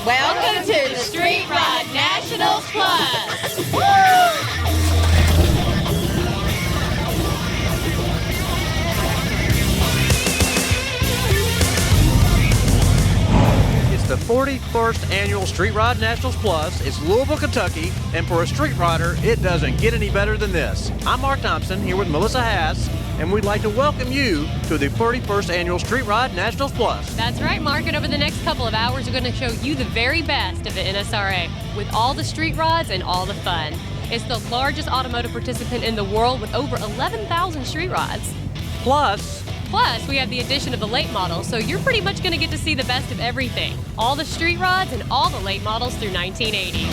Welcome to the Street Rod Nationals Plus. It's the 41st annual Street Rod Nationals Plus. It's Louisville, Kentucky, and for a street rider, it doesn't get any better than this. I'm Mark Thompson here with Melissa Haas, and we'd like to welcome you to the 31st annual Street Rod Nationals Plus. That's right, Mark, and over the next couple of hours, we're going to show you the very best of the NSRA with all the street rods and all the fun. It's the largest automotive participant in the world with over 11,000 street rods. Plus, we have the addition of the late models, so you're pretty much going to get to see the best of everything. All the street rods and all the late models through 1980.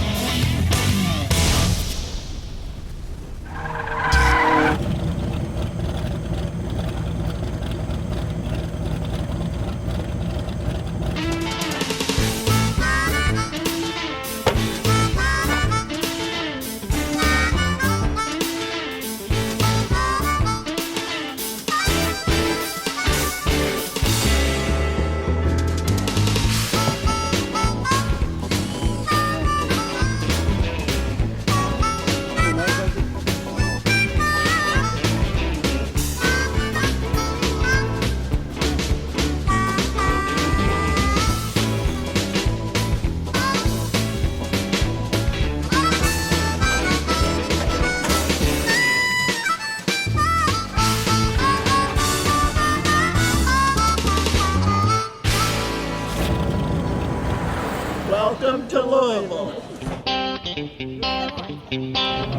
Welcome to Louisville.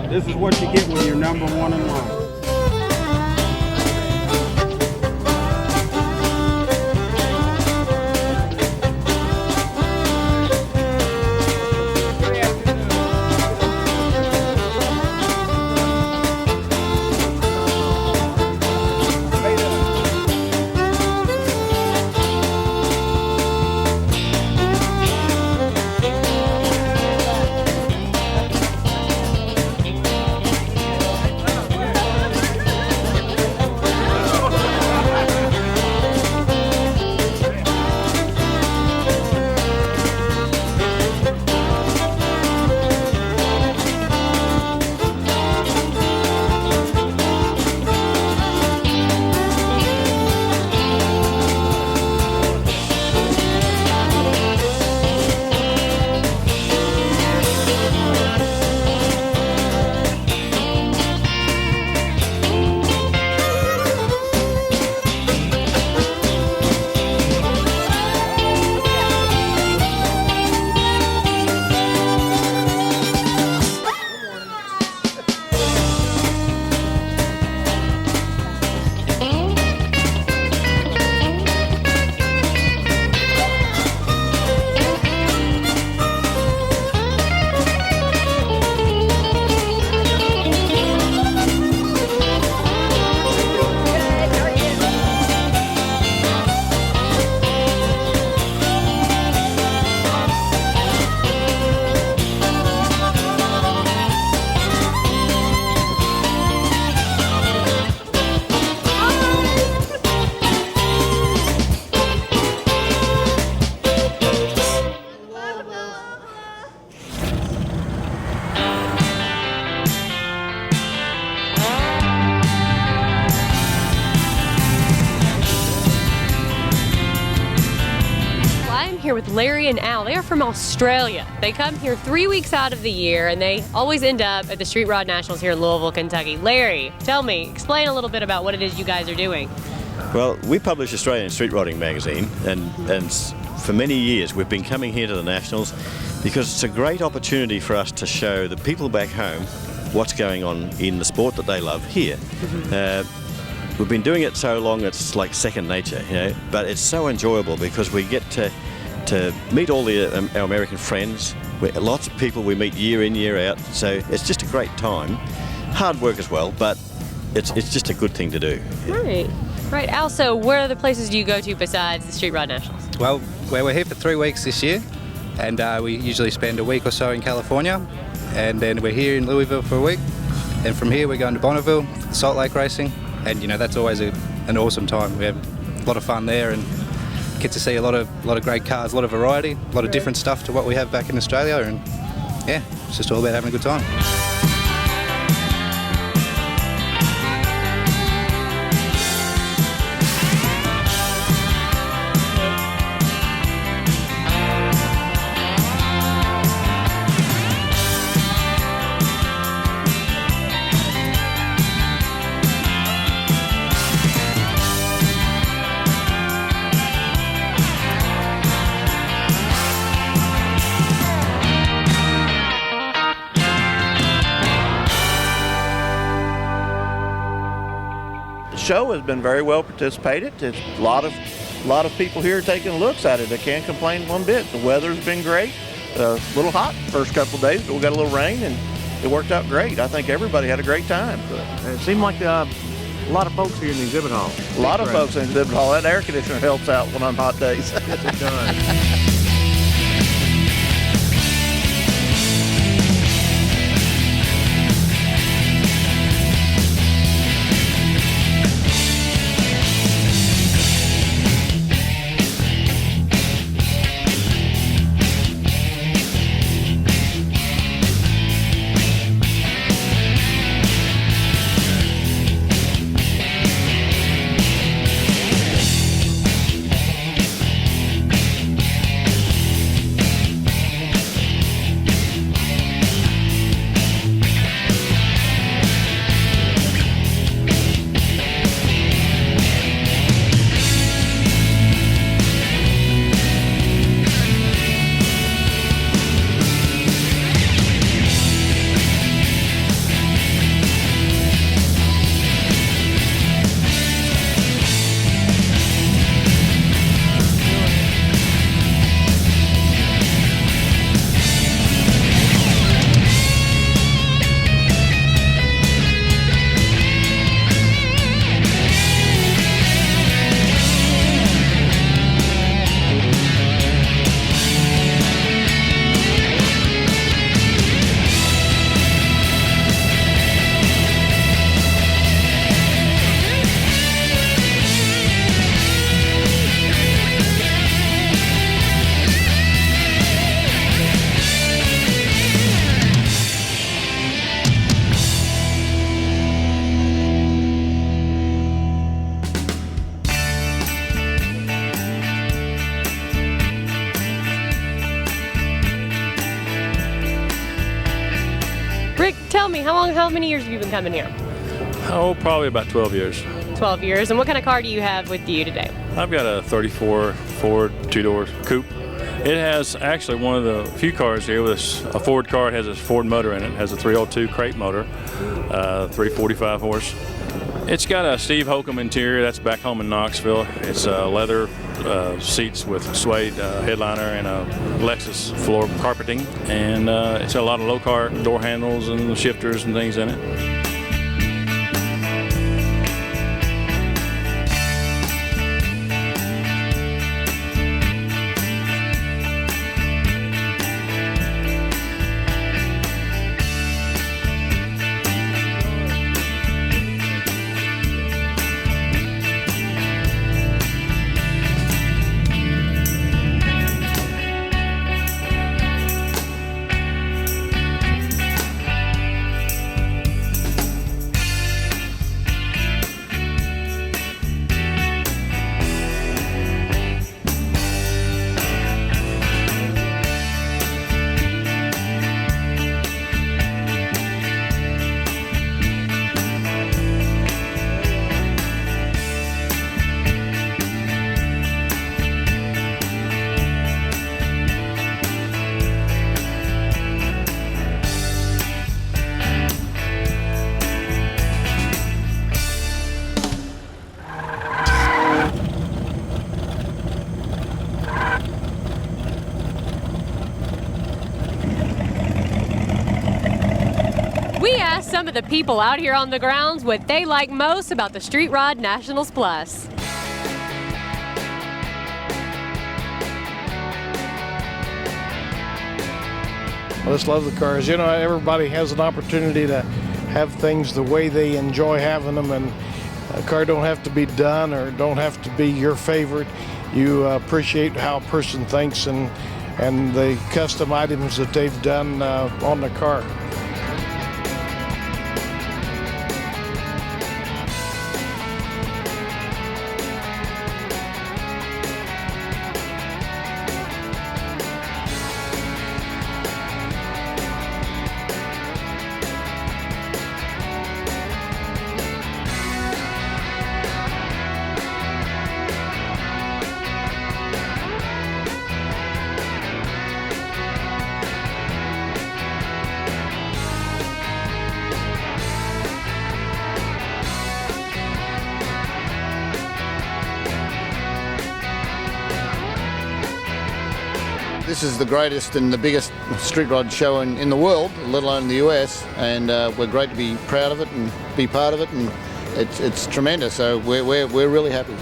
This is what you get when you're number one in line. Here with Larry and Al. They are from Australia. They come here 3 weeks out of the year, and they always end up at the Street Rod Nationals here in Louisville, Kentucky. Larry, tell me, explain a little bit about what it is you guys are doing. Well, we publish Australian Street Rodding magazine, and for many years we've been coming here to the Nationals because it's a great opportunity for us to show the people back home what's going on in the sport that they love here. We've been doing it so long it's like second nature, you know, but it's so enjoyable because we get to meet all our American friends. Lots of people we meet year in, year out, so it's just a great time. Hard work as well, but it's just a good thing to do. Right. Al, so where other places do you go to besides the Street Rod Nationals? Well, we're here for 3 weeks this year, and we usually spend a week or so in California, and then we're here in Louisville for a week, and from here we're going to Bonneville, Salt Lake Racing, and you know that's always an awesome time. We have a lot of fun there and get to see a lot of great cars, a lot of variety, a lot of different stuff to what we have back in Australia, and yeah, it's just all about having a good time. The show has been very well participated. There's a lot of people here taking looks at it. They can't complain one bit. The weather's been great. A little hot the first couple of days, but we got a little rain and it worked out great. I think everybody had a great time. It seemed like a lot of folks here in the exhibit hall. A lot of folks in the exhibit hall. That air conditioner helps out when on hot days. Yes, it does. Rick, tell me, how many years have you been coming here? Oh, probably about 12 years. 12 years. And what kind of car do you have with you today? I've got a 34 Ford two-door coupe. It has actually one of the few cars here with a Ford car. It has a Ford motor in it. It has a 302 crate motor, 345 horse. It's got a Steve Holcomb interior. That's back home in Knoxville. It's leather seats with suede headliner and a Lexus floor carpeting. And it's got a lot of low-car door handles and shifters and things in it. We asked some of the people out here on the grounds what they like most about the Street Rod Nationals Plus. I just love the cars. You know, everybody has an opportunity to have things the way they enjoy having them, and a car don't have to be done or don't have to be your favorite. you appreciate how a person thinks and the custom items that they've done on the car. This is the greatest and the biggest street rod show in the world, let alone the US, and we're great to be proud of it and be part of it, and it's tremendous, so we're really happy.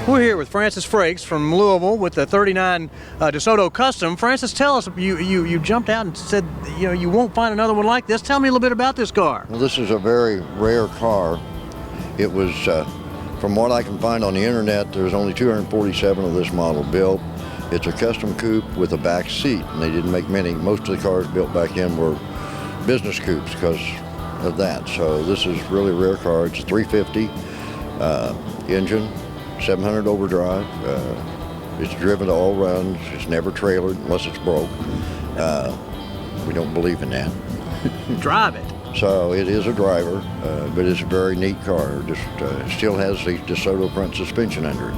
We're here with Francis Frakes from Louisville with the 39 DeSoto Custom. Francis, tell us, you jumped out and said, you won't find another one like this. Tell me a little bit about this car. Well, this is a very rare car. It was, from what I can find on the internet, there's only 247 of this model built. It's a custom coupe with a back seat, and they didn't make many. Most of the cars built back then were business coupes because of that. So this is really a rare car. It's a 350 engine. 700 overdrive. It's driven to all runs. It's never trailered unless it's broke. We don't believe in that. Drive it. So it is a driver, but it's a very neat car. Just still has the DeSoto front suspension under it.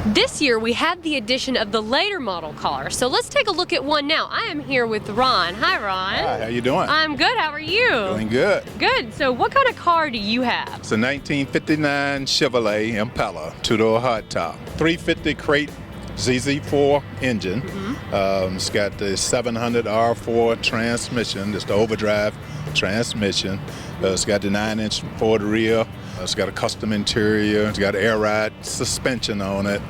This year we have the addition of the later model car, so let's take a look at one now. I am here with Ron. Hi, Ron. Hi, how you doing? I'm good. How are you? Doing good. Good. So what kind of car do you have? It's a 1959 Chevrolet Impala, two-door hardtop, 350 crate ZZ4 engine. It's got the 700 R4 transmission. It's the overdrive transmission. It's got the 9-inch Ford rear. It's got a custom interior. It's got air ride suspension on it,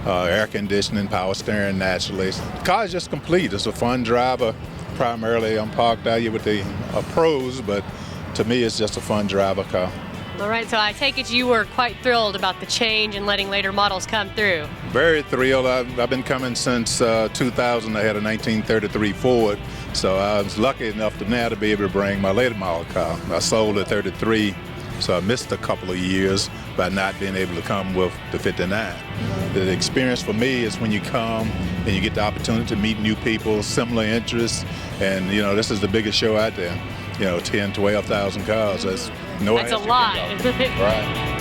air conditioning, power steering naturally. The car is just complete. It's a fun driver. Primarily, I'm parked out here with the pros, but to me, it's just a fun driver car. All right, so I take it you were quite thrilled about the change and letting later models come through. Very thrilled. I've been coming since 2000. I had a 1933 Ford, so I was lucky enough to now to be able to bring my later model car. I sold a 33 So I missed a couple of years by not being able to come with the 59. The experience for me is when you come and you get the opportunity to meet new people, similar interests, and this is the biggest show out there. 10, 12,000 cars. That's a lot. Right.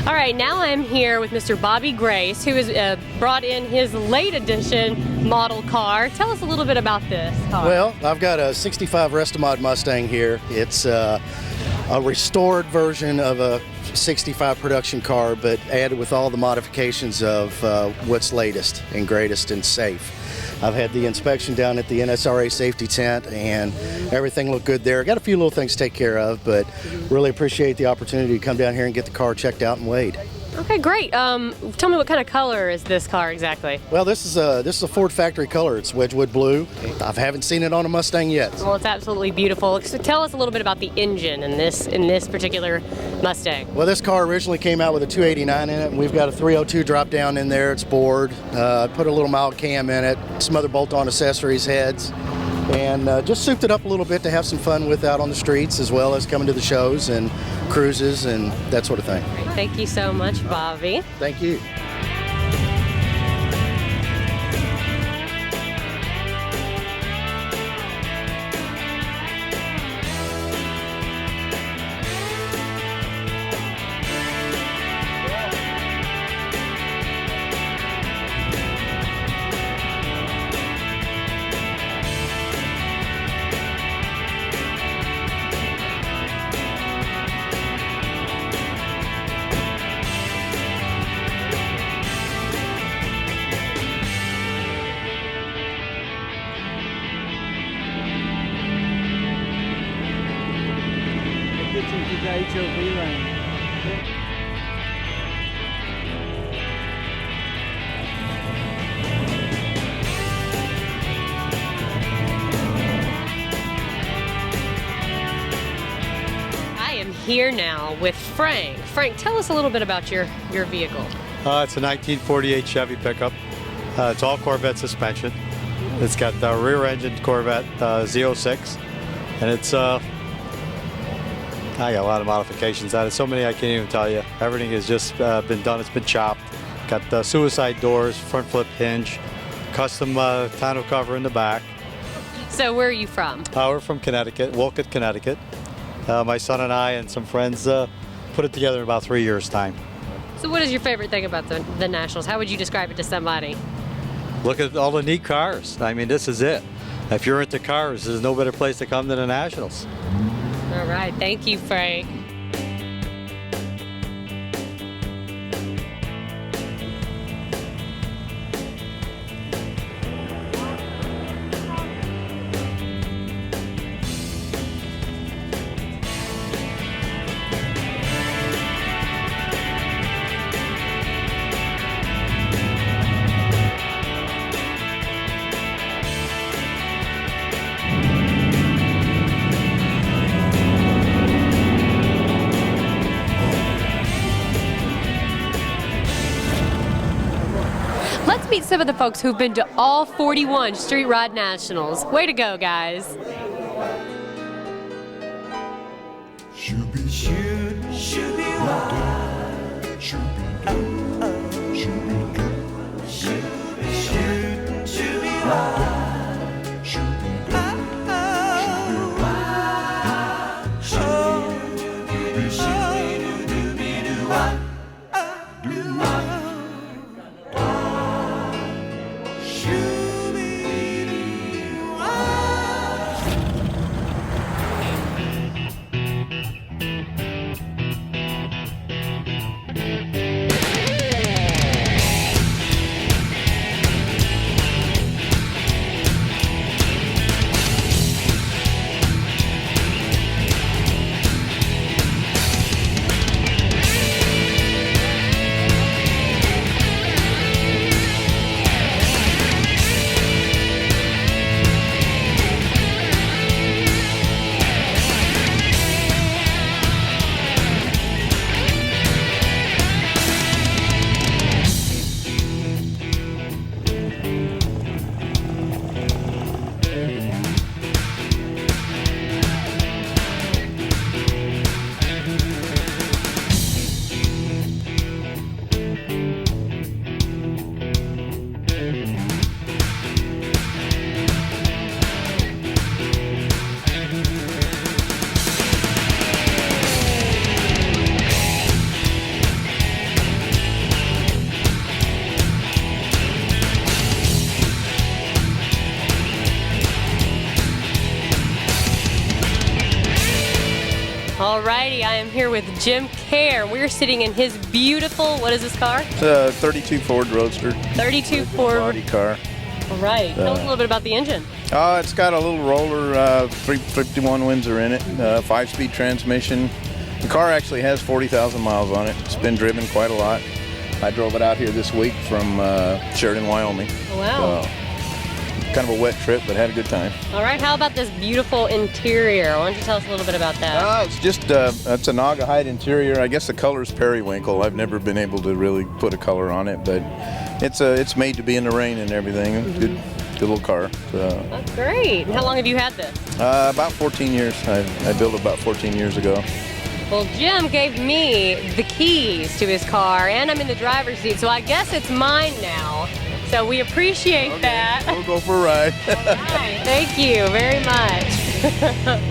All right, now I'm here with Mr. Bobby Grace, who has brought in his late edition model car. Tell us a little bit about this car. Well, I've got a 65 Restomod Mustang here. It's a restored version of a 65 production car, but added with all the modifications of what's latest and greatest and safe. I've had the inspection down at the NSRA safety tent, and everything looked good there. Got a few little things to take care of, but really appreciate the opportunity to come down here and get the car checked out and weighed. Okay, great. Tell me, what kind of color is this car exactly? Well, this is a Ford factory color. It's Wedgwood blue. I haven't seen it on a Mustang yet. Well, it's absolutely beautiful. So tell us a little bit about the engine in this particular Mustang. Well, this car originally came out with a 289 in it, and we've got a 302 drop down in there. It's bored. Put a little mild cam in it, some other bolt-on accessories, heads, and just souped it up a little bit to have some fun with out on the streets, as well as coming to the shows and cruises and that sort of thing. Thank you so much, Bobby. Thank you. Here now with Frank. Frank, tell us a little bit about your vehicle. It's a 1948 Chevy pickup. It's all Corvette suspension. It's got the rear-engine Corvette Z06, and it's I got a lot of modifications on it. So many I can't even tell you. Everything has just been done. It's been chopped. Got the suicide doors, front flip hinge, custom tonneau cover in the back. So where are you from? We're from Connecticut, Wolcott, Connecticut. My son and I and some friends put it together in about 3 years' time. So what is your favorite thing about the Nationals? How would you describe it to somebody? Look at all the neat cars. I mean, this is it. If you're into cars, there's no better place to come than the Nationals. All right, thank you, Frank. Let's meet some of the folks who've been to all 41 Street Rod Nationals. Way to go, guys. with Jim Kerr. We're sitting in his beautiful, what is this car? It's a 32 Ford Roadster. 32 Ford body car. All right. Tell us a little bit about the engine. It's got a little roller, 351 Windsor in it, 5-speed transmission. The car actually has 40,000 miles on it. It's been driven quite a lot. I drove it out here this week from Sheridan, Wyoming. Oh, wow. Kind of a wet trip, but had a good time. All right, how about this beautiful interior? Why don't you tell us a little bit about that? It's just it's a Naugahyde interior. I guess the color is periwinkle. I've never been able to really put a color on it, but it's made to be in the rain and everything. Good little car. That's great. And how long have you had this? About 14 years. I built it about 14 years ago. Well, Jim gave me the keys to his car, and I'm in the driver's seat, so I guess it's mine now. So we appreciate that. We'll go for a ride. All right. Thank you very much.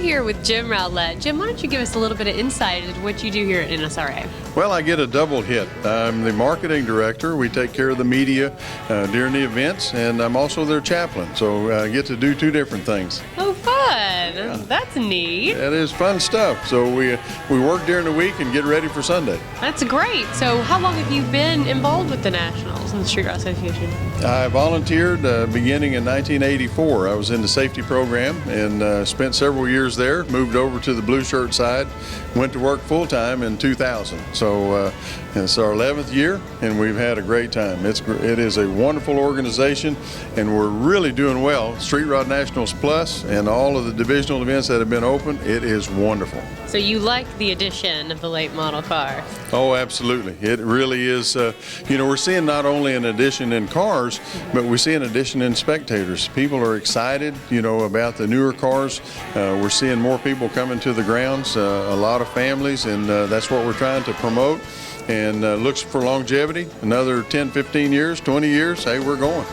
Here with Jim Rowlett. Jim, why don't you give us a little bit of insight into what you do here at NSRA? Well, I get a double hit. I'm the marketing director. We take care of the media during the events, and I'm also their chaplain. So I get to do two different things. Oh, fun. Yeah. That's neat. That is fun stuff. So we work during the week and get ready for Sunday. That's great. So how long have you been involved with the Nationals and the Street Rod Association? I volunteered beginning in 1984. I was in the safety program and spent several years there, moved over to the blue shirt side, went to work full-time in 2000. So it's our 11th year, and we've had a great time. It is a wonderful organization, and we're really doing well. Street Rod Nationals Plus and all all of the divisional events that have been open, it is wonderful. So you like the addition of the late model car? Oh, absolutely. It really is. We're seeing not only an addition in cars, but we see an addition in spectators. People are excited, about the newer cars. We're seeing more people coming to the grounds, a lot of families, and that's what we're trying to promote. And looks for longevity, another 10, 15 years, 20 years, hey, we're going.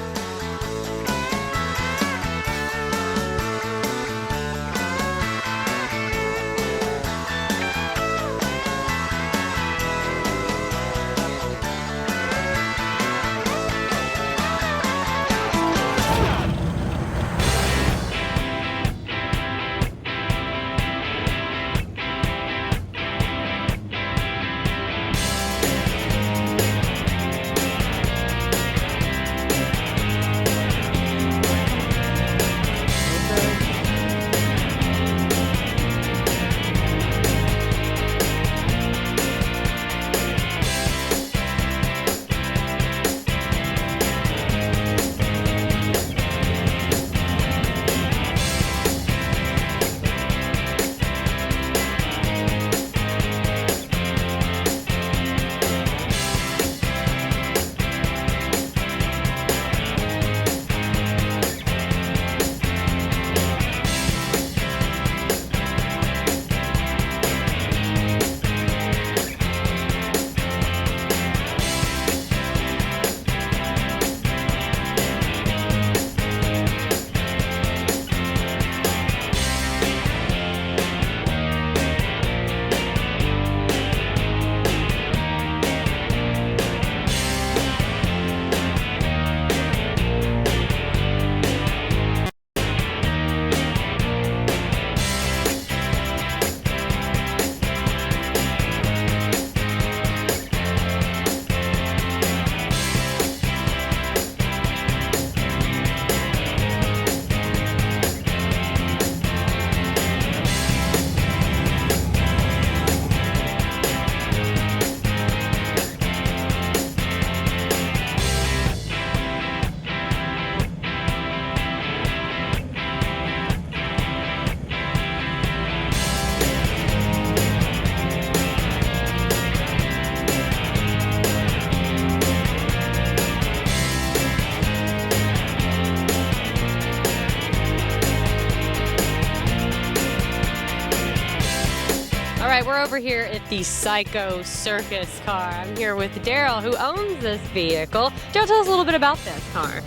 We're over here at the Psycho Circus car. I'm here with Daryl, who owns this vehicle. Daryl, tell us a little bit about this car.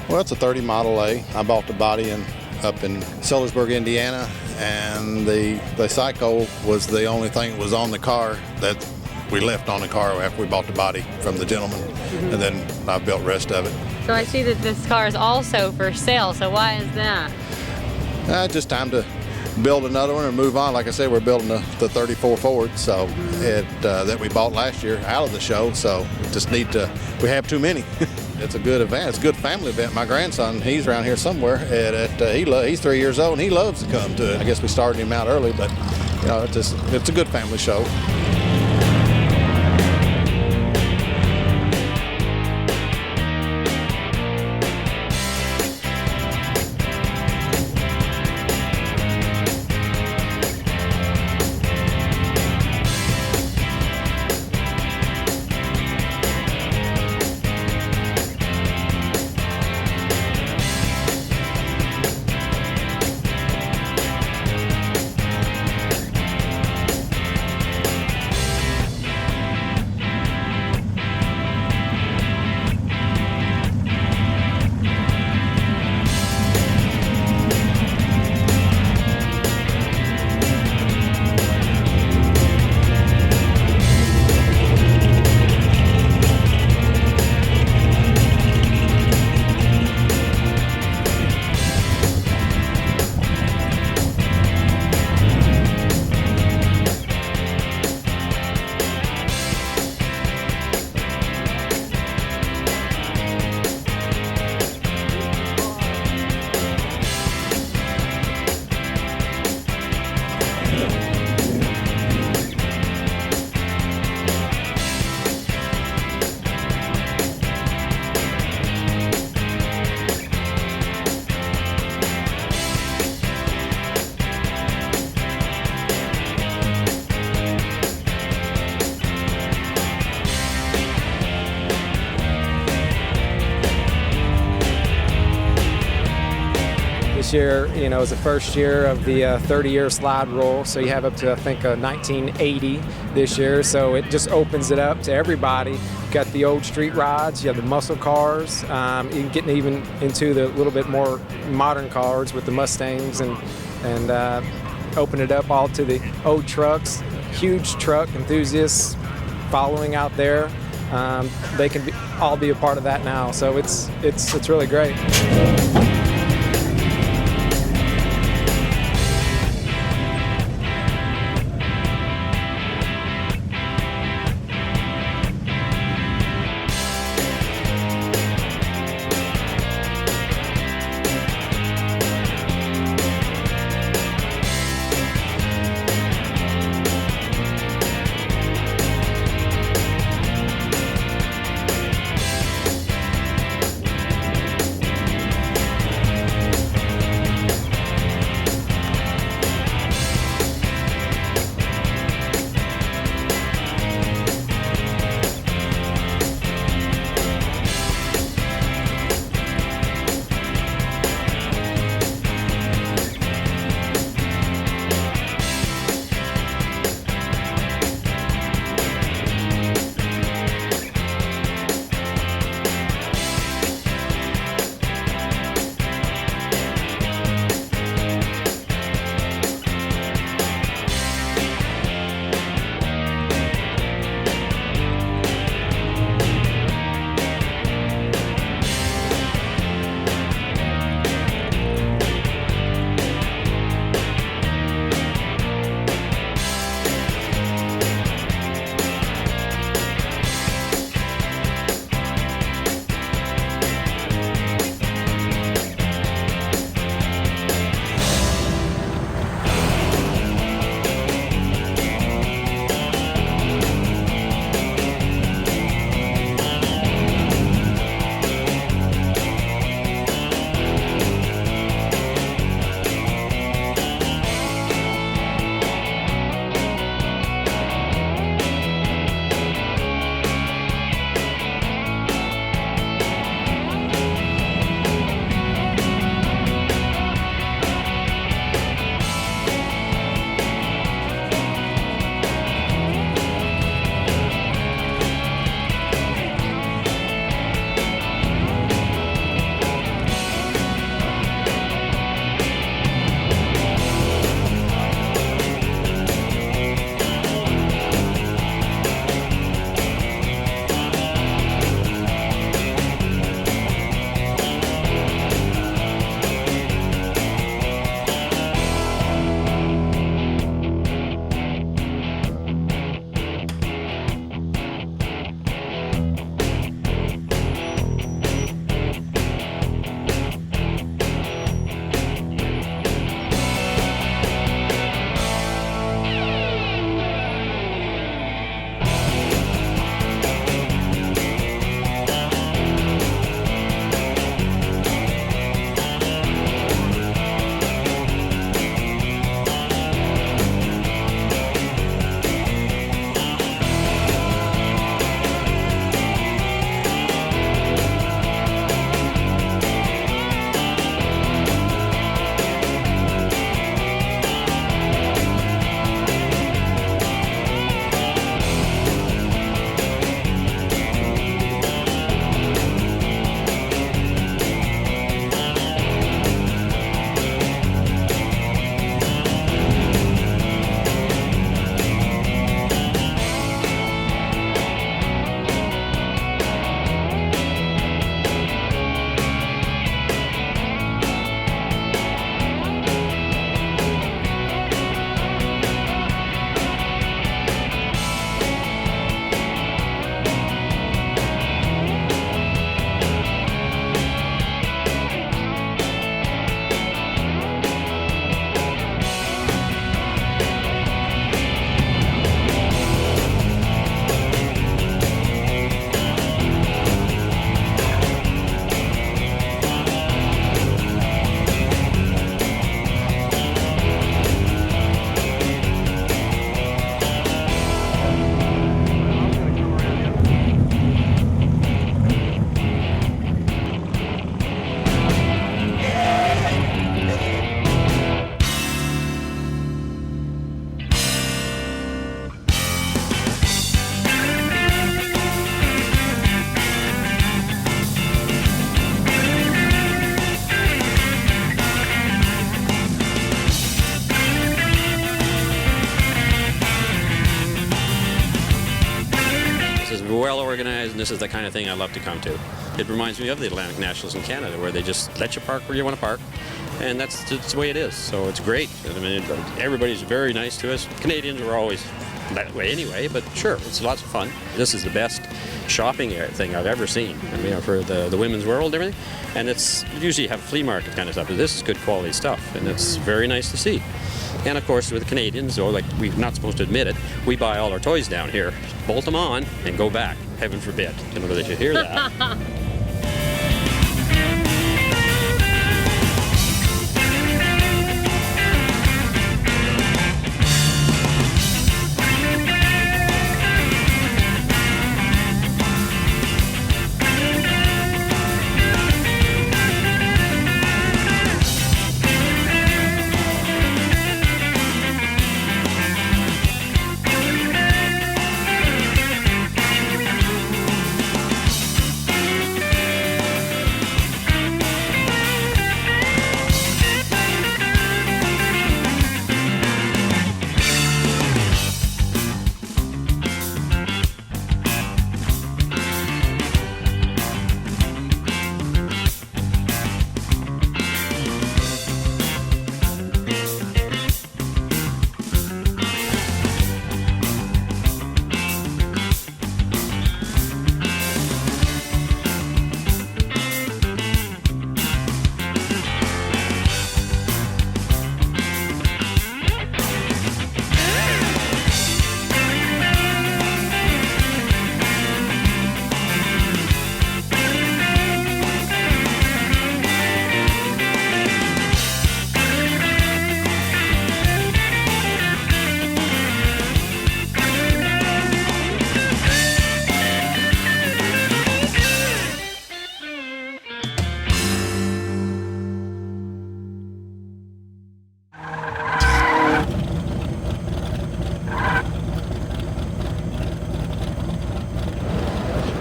Well, it's a 30 Model A. I bought the body up in Sellersburg, Indiana, and the Psycho was the only thing that was on the car that we left on the car after we bought the body from the gentleman, and then I built the rest of it. So I see that this car is also for sale, so why is that? Just time to build another one and move on. Like I said, we're building the 34 Ford, so that we bought last year out of the show, so we have too many. It's a good event. It's a good family event. My grandson, he's around here somewhere. He's 3 years old, and he loves to come to it. I guess we started him out early, but it's a good family show. this year, you know, is the first year of the 30-year slide rule. So you have up to, I think, 1980 this year. So it just opens it up to everybody. You've got the old street rods, you have the muscle cars, you getting even into the little bit more modern cars with the Mustangs, and open it up all to the old trucks. Huge truck enthusiasts following out there. They can all be a part of that now. So it's really great. well organized, and this is the kind of thing I love to come to. It reminds me of the Atlantic Nationals in Canada, where they just let you park where you want to park, and that's the way it is. So it's great. I mean, everybody's very nice to us. Canadians are always that way anyway, but sure, it's lots of fun. This is the best shopping thing I've ever seen, I mean, for the women's world and everything. And it's usually have flea market kind of stuff, but this is good quality stuff, and it's very nice to see. And of course, with the Canadians, though, like we're not supposed to admit it, we buy all our toys down here, bolt them on, and go back. Heaven forbid. I don't know that you hear that.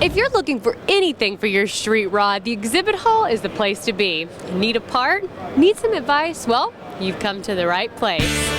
If you're looking for anything for your street rod, the exhibit hall is the place to be. Need a part? Need some advice? Well, you've come to the right place.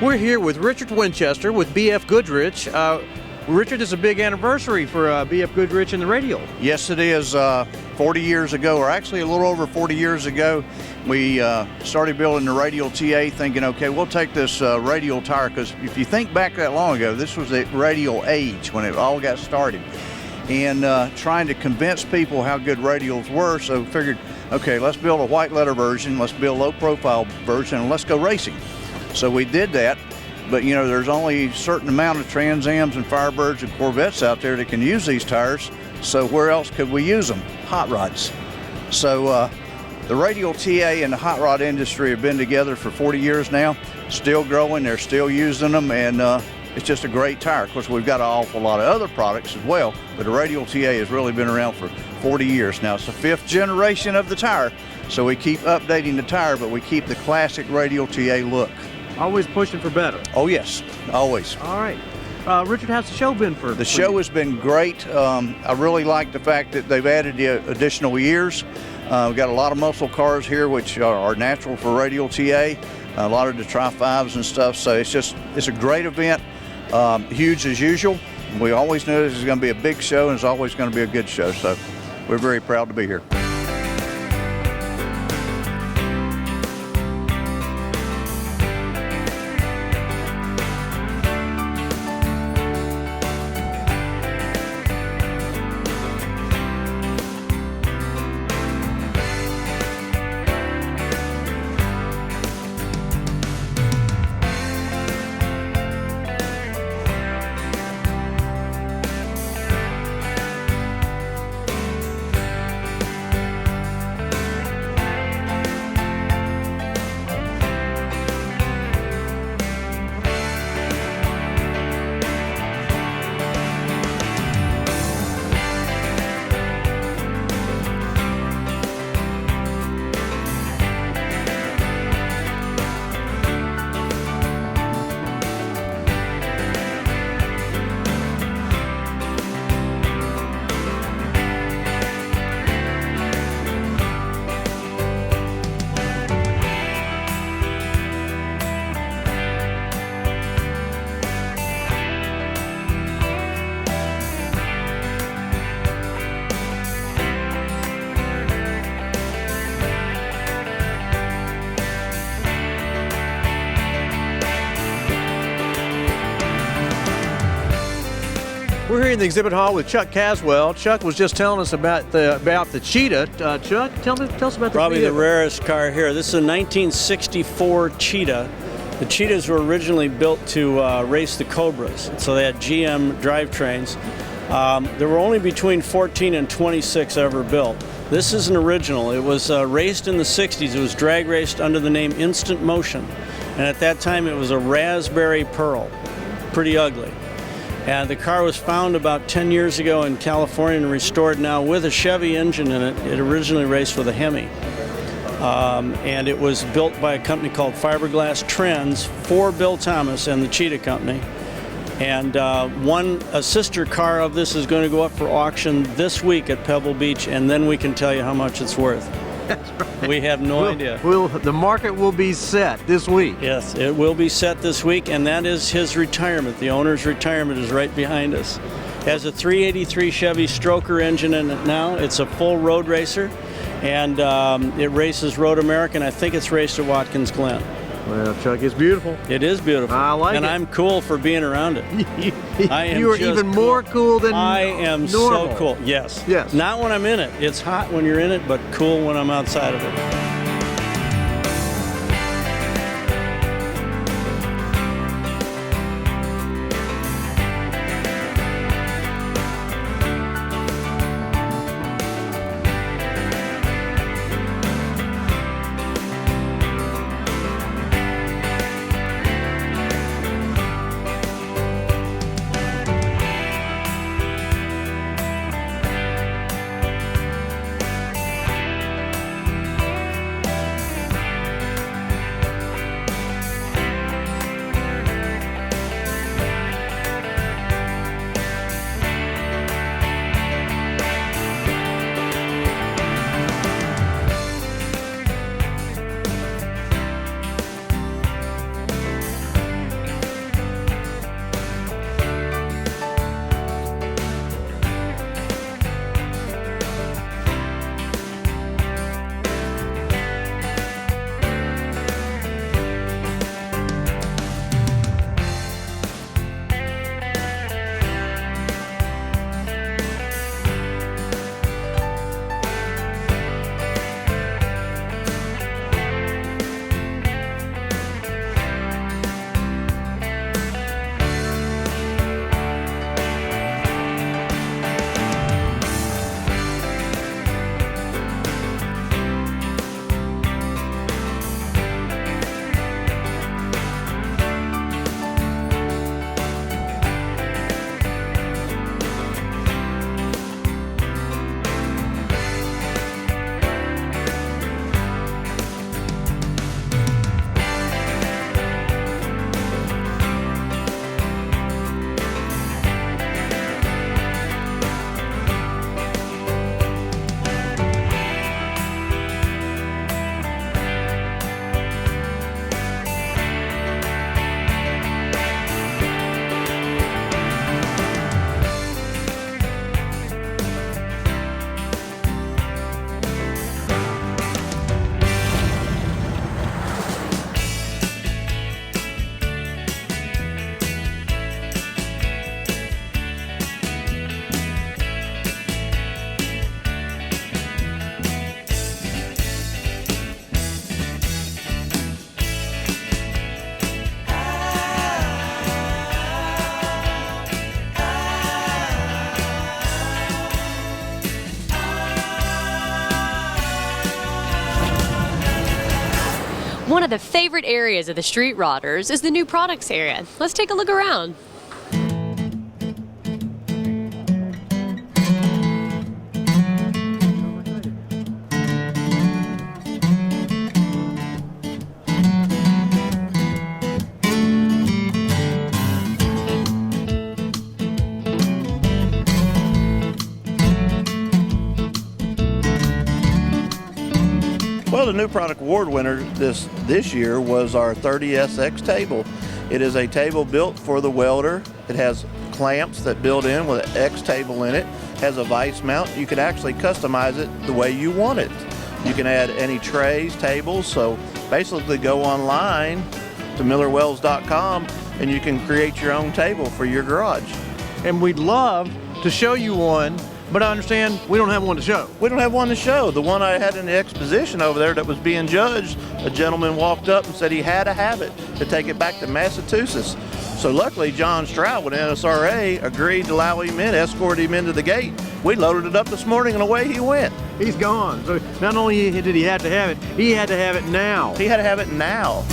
We're here with Richard Winchester with BF Goodrich. Richard, it's a big anniversary for BF Goodrich and the radial. Yes, it is. 40 years ago, or actually a little over 40 years ago, we started building the radial TA, thinking, okay, we'll take this radial tire, because if you think back that long ago, this was the radial age when it all got started, and trying to convince people how good radials were. So figured, okay, let's build a white letter version, let's build a low profile version, and let's go racing. So we did that. But you know, there's only a certain amount of Trans Ams and Firebirds and Corvettes out there that can use these tires. So where else could we use them? Hot rods. So the radial TA and the hot rod industry have been together for 40 years now, still growing, they're still using them, and it's just a great tire. Of course, we've got an awful lot of other products as well, but the radial TA has really been around for 40 years now. It's the 5th generation of the tire, so we keep updating the tire, but we keep the classic radial TA look. Always pushing for better. Oh yes, always. All right. Richard, how's the show been for? The show has been great. I really like the fact that they've added the additional years. We've got a lot of muscle cars here, which are natural for radial TA. A lot of the Tri-5s and stuff. So it's a great event. Huge as usual. We always knew this was going to be a big show, and it's always going to be a good show. So we're very proud to be here. We're here in the exhibit hall with Chuck Caswell. Chuck was just telling us about the Cheetah. Chuck, tell us about the Probably Cheetah. the rarest car here. This is a 1964 Cheetah. The Cheetahs were originally built to race the Cobras, so they had GM drivetrains. There were only between 14 and 26 ever built. This is an original. It was raced in the 60s. It was drag raced under the name Instant Motion, and at that time it was a raspberry pearl. Pretty ugly. And the car was found about 10 years ago in California and restored now with a Chevy engine in it. It originally raced with a Hemi. And it was built by a company called Fiberglass Trends for Bill Thomas and the Cheetah Company. And a sister car of this is going to go up for auction this week at Pebble Beach, and then we can tell you how much it's worth. That's right. We have no idea. The market will be set this week. Yes, it will be set this week, and that is his retirement. The owner's retirement is right behind us. Has a 383 Chevy Stroker engine in it now. It's a full road racer, and it races Road American. I think it's raced at Watkins Glen. Well, Chuck, it's beautiful. It is beautiful. I like it. And I'm cool for being around it. You are even more cool than I am normal. so cool. Yes. Yes. Not when I'm in it. It's hot when you're in it, but cool when I'm outside of it. the favorite areas of the Street Rodders is the new products area. Let's take a look around. Well, the new product award winner this year was our 30SX table. It is a table built for the welder. It has clamps that build in with an X table in it. Has a vise mount. You can actually customize it the way you want it. You can add any trays, tables. So basically go online to millerwells.com and you can create your own table for your garage. And we'd love to show you one, but I understand we don't have one to show. We don't have one to show. The one I had in the exposition over there that was being judged, a gentleman walked up and said he had to have it to take it back to Massachusetts. So luckily, John Stroud with NSRA agreed to allow him in, escorted him into the gate. We loaded it up this morning and away he went. He's gone. So not only did he have to have it, he had to have it now. He had to have it now.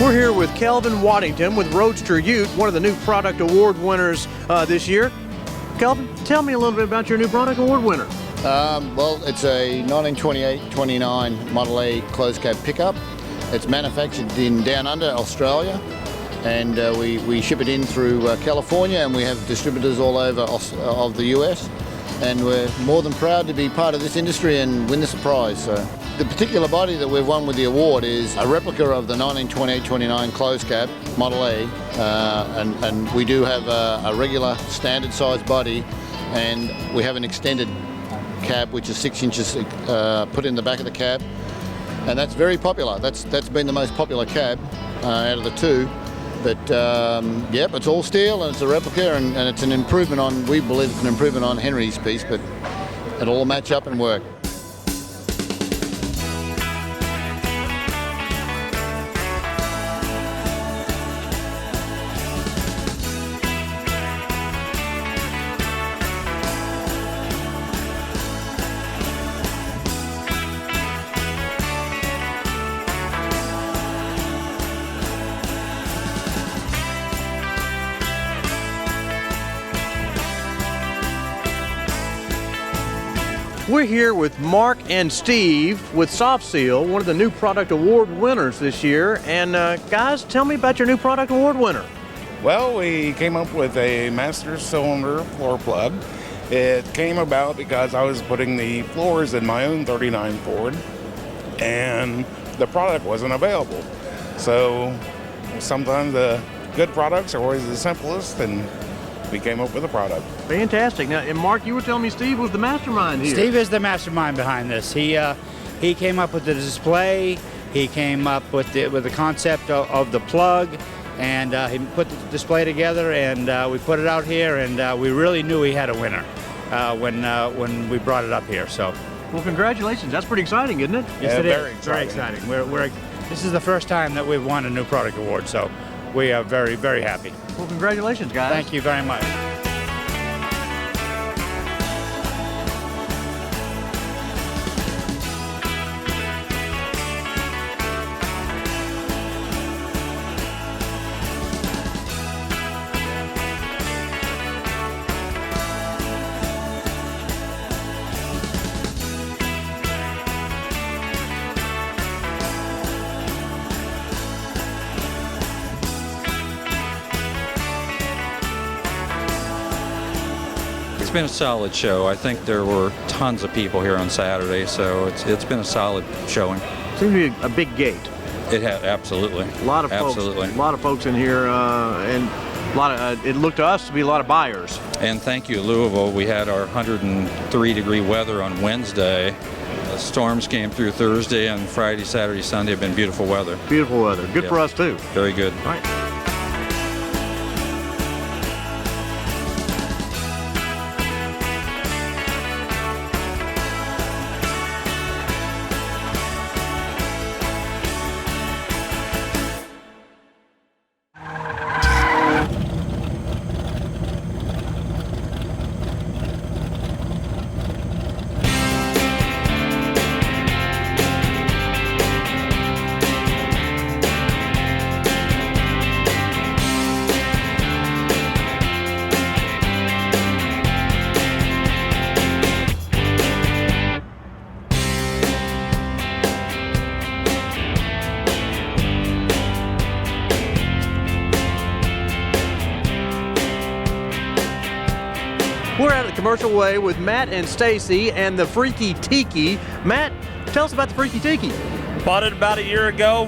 We're here with Kelvin Waddington with Roadster Ute, one of the new product award winners this year. Kelvin, tell me a little bit about your new product award winner. Well, it's a 1928-29 Model A closed cab pickup. It's manufactured in Down Under, Australia, and we ship it in through California, and we have distributors all over of the US. And we're more than proud to be part of this industry and win this prize. So. The particular body that we've won with the award is a replica of the 1928-29 closed cab Model A, and we do have a regular standard size body, and we have an extended cab which is 6 inches put in the back of the cab, and that's very popular. That's been the most popular cab out of the two. But yep, it's all steel and it's a replica, and it's an improvement on, we believe it's an improvement on Henry's piece, but it'll all match up and work. We're here with Mark and Steve with Soft Seal, one of the new product award winners this year. And guys, tell me about your new product award winner. Well, we came up with a master cylinder floor plug. It came about because I was putting the floors in my own 39 Ford and the product wasn't available. So sometimes the good products are always the simplest, and we came up with a product. Fantastic. Now, and Mark, you were telling me Steve was the mastermind here. Steve is the mastermind behind this. He came up with the display. He came up with the concept of the plug, and he put the display together, and we put it out here, and we really knew we had a winner when we brought it up here. So, well, congratulations. That's pretty exciting, isn't it? Yes, it is. Very exciting. This is the first time that we've won a new product award, so we are very, very happy. Well, congratulations, guys. Thank you very much. It's been a solid show. I think there were tons of people here on Saturday, so it's been a solid showing. Seems to be a big gate. It had absolutely. A lot of folks. A lot of folks in here, and a lot of. It looked to us to be a lot of buyers. And thank you, Louisville. We had our 103-degree weather on Wednesday. The storms came through Thursday, and Friday, Saturday, Sunday have been beautiful weather. Beautiful weather. Good for us too. Very good. All right. Commercial Way with Matt and Stacy and the Freaky Tiki. Matt, tell us about the Freaky Tiki. Bought it about a year ago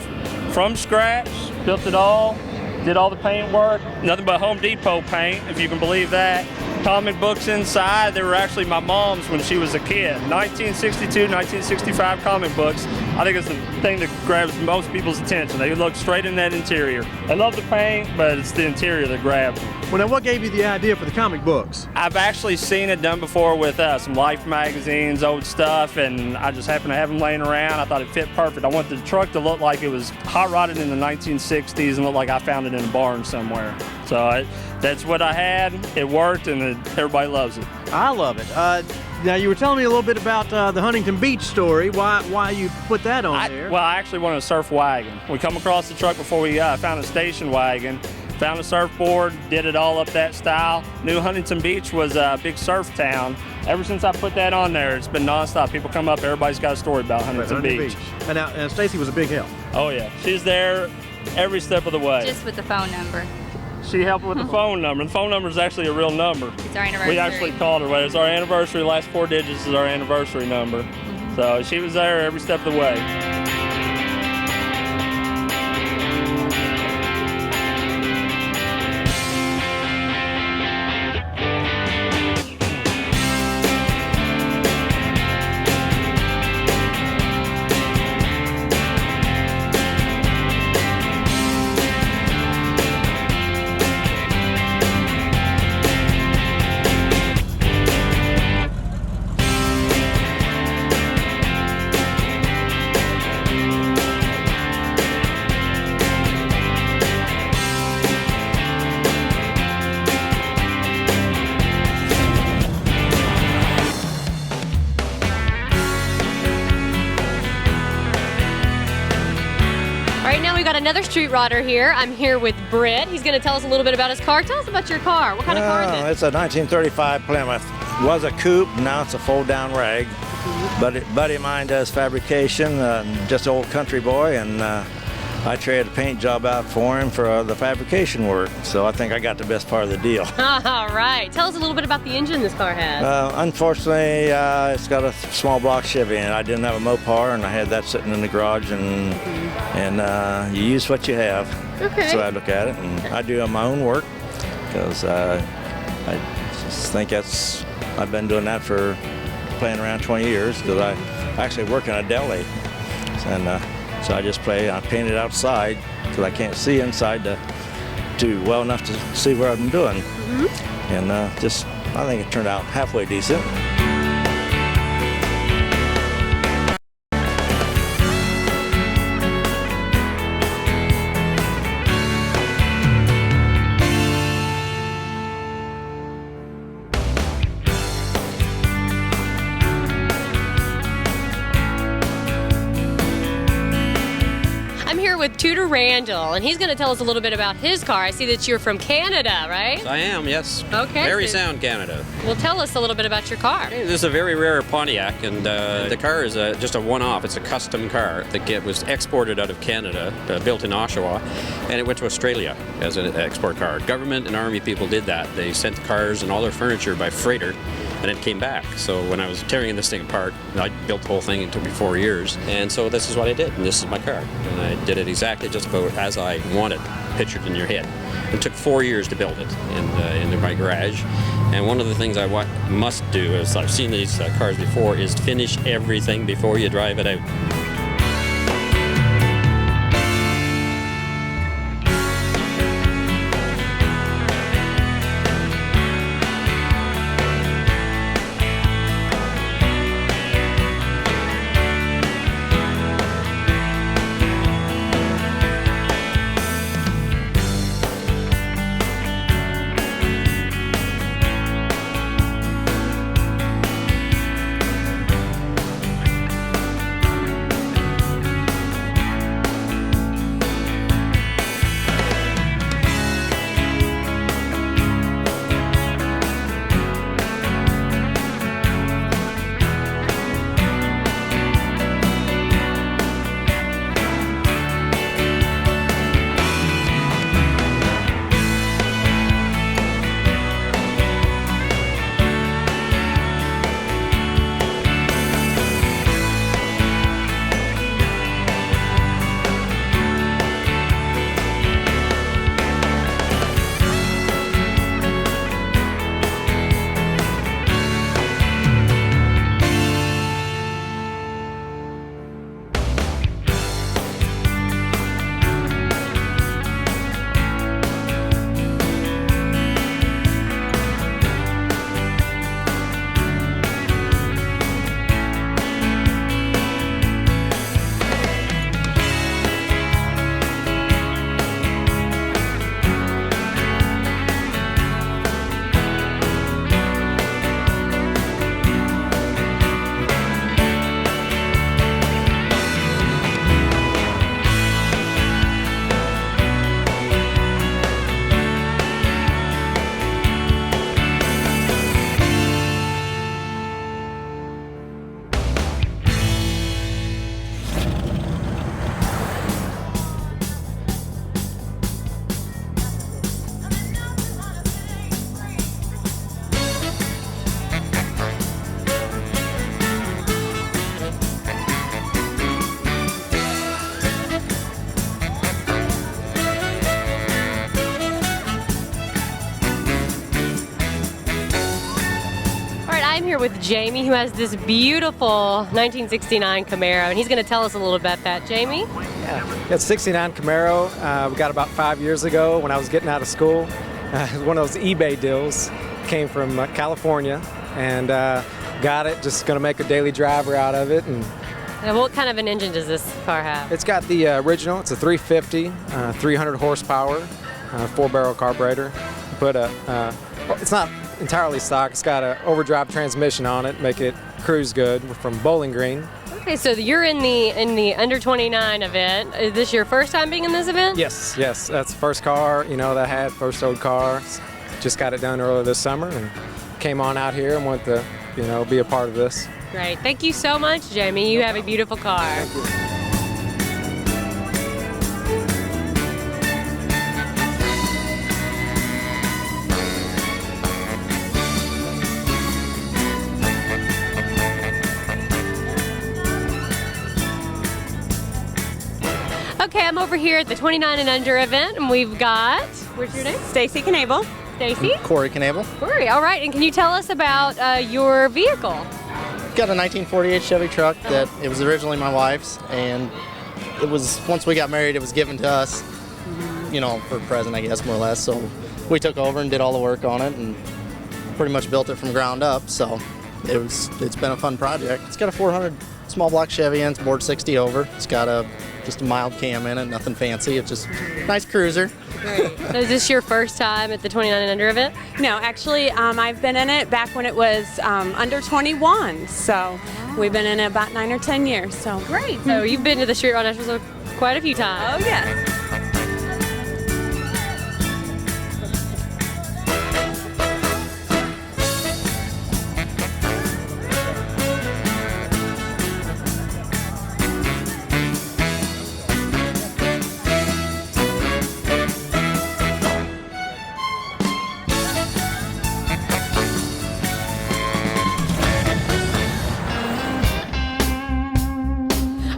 from scratch, built it all, did all the paint work, nothing but Home Depot paint, if you can believe that. Comic books inside, they were actually my mom's when she was a kid. 1962, 1965 comic books. I think it's the thing that grabs most people's attention. They look straight in that interior. They love the paint, but it's the interior that grabs them. Well, now what gave you the idea for the comic books? I've actually seen it done before with some Life magazines, old stuff, and I just happened to have them laying around. I thought it fit perfect. I wanted the truck to look like it was hot rodded in the 1960s and look like I found it in a barn somewhere. So that's what I had. It worked, and everybody loves it. I love it. Now, you were telling me a little bit about the Huntington Beach story, why you put that on there. Well, I actually wanted a surf wagon. We come across the truck before we found a station wagon, found a surfboard, did it all up that style. Knew Huntington Beach was a big surf town. Ever since I put that on there, it's been nonstop. People come up, everybody's got a story about Huntington Beach. And now, Stacy was a big help. Oh, yeah. She's there every step of the way. Just with the phone number. She helped with the phone number. The phone number is actually a real number. It's our anniversary. We actually called her. Well, it's our anniversary. Last 4 digits is our anniversary number. So she was there every step of the way. Another street rodder here. I'm here with Britt. He's going to tell us a little bit about his car. Tell us about your car. What kind of car is it? It's a 1935 Plymouth. Was a coupe, now it's a fold-down rag. Buddy of mine does fabrication, just an old country boy, and I traded a paint job out for him for the fabrication work. So I think I got the best part of the deal. All right. Tell us a little bit about the engine this car has. Unfortunately, it's got a small block Chevy in it. I didn't have a Mopar, and I had that sitting in the garage, and you use what you have. Okay. So I look at it, and I do my own work because I just think I've been doing that for playing around 20 years because I actually work in a deli, and so I just I paint it outside because I can't see inside to do well enough to see what I'm doing, and I think it turned out halfway decent. With Tudor Randall, and he's going to tell us a little bit about his car. I see that you're from Canada, right? I am, yes. Okay. Very sound Canada. Well, tell us a little bit about your car. This is a very rare Pontiac, and the car is just a one-off. It's a custom car that was exported out of Canada, built in Oshawa, and it went to Australia as an export car. Government and Army people did that. They sent the cars and all their furniture by freighter, and it came back. So when I was tearing this thing apart, I built the whole thing. It took me 4 years, and so this is what I did, and this is my car. And I did it exactly just about as I wanted, pictured in your head. It took 4 years to build it in my garage. And one of the things I must do, as I've seen these cars before, is finish everything before you drive it out. with Jamie, who has this beautiful 1969 Camaro, and he's going to tell us a little about that. Jamie? Yeah, it's 69 Camaro. We got about 5 years ago when I was getting out of school. It was one of those eBay deals. Came from California and got it. Just going to make a daily driver out of it. And what kind of an engine does this car have? it's got the original. It's a 350, 300 horsepower, 4-barrel carburetor. It's not entirely stock. It's got an overdrive transmission on it, make it cruise good. We're from Bowling Green. Okay, so you're in the under 29 event. Is this your first time being in this event? Yes, that's the first car, that I had, first old car. Just got it done earlier this summer and came on out here and wanted to, be a part of this. Great. Thank you so much, Jamie. You have a beautiful car. Thank you. Okay, I'm over here at the 29 and under event, and we've got, what's your name? Stacy Knable. Stacy? Corey Knable. Corey, all right. And can you tell us about your vehicle? Got a 1948 Chevy truck that it was originally my wife's, and it was, once we got married, it was given to us, for a present, I guess, more or less. So we took over and did all the work on it and pretty much built it from ground up. So it's been a fun project. It's got a 400 small block Chevy in, it's bored 60 over. It's got just a mild cam in it, nothing fancy. It's just a nice cruiser. Great. So is this your first time at the 29 and under event? No, actually, I've been in it back when it was under 21. So we've been in it about 9 or 10 years. So great. So you've been to the Street Rod Nationals quite a few times. Oh, yes.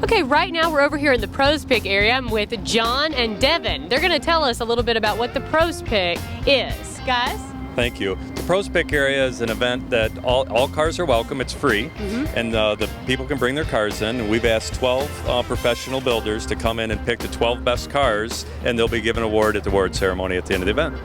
Okay, right now we're over here in the Pros Pick area. I'm with John and Devin. They're going to tell us a little bit about what the Pros Pick is. Guys? Thank you. The Pros Pick area is an event that all cars are welcome. It's free, and the people can bring their cars in. And we've asked 12 professional builders to come in and pick the 12 best cars, and they'll be given an award at the award ceremony at the end of the event.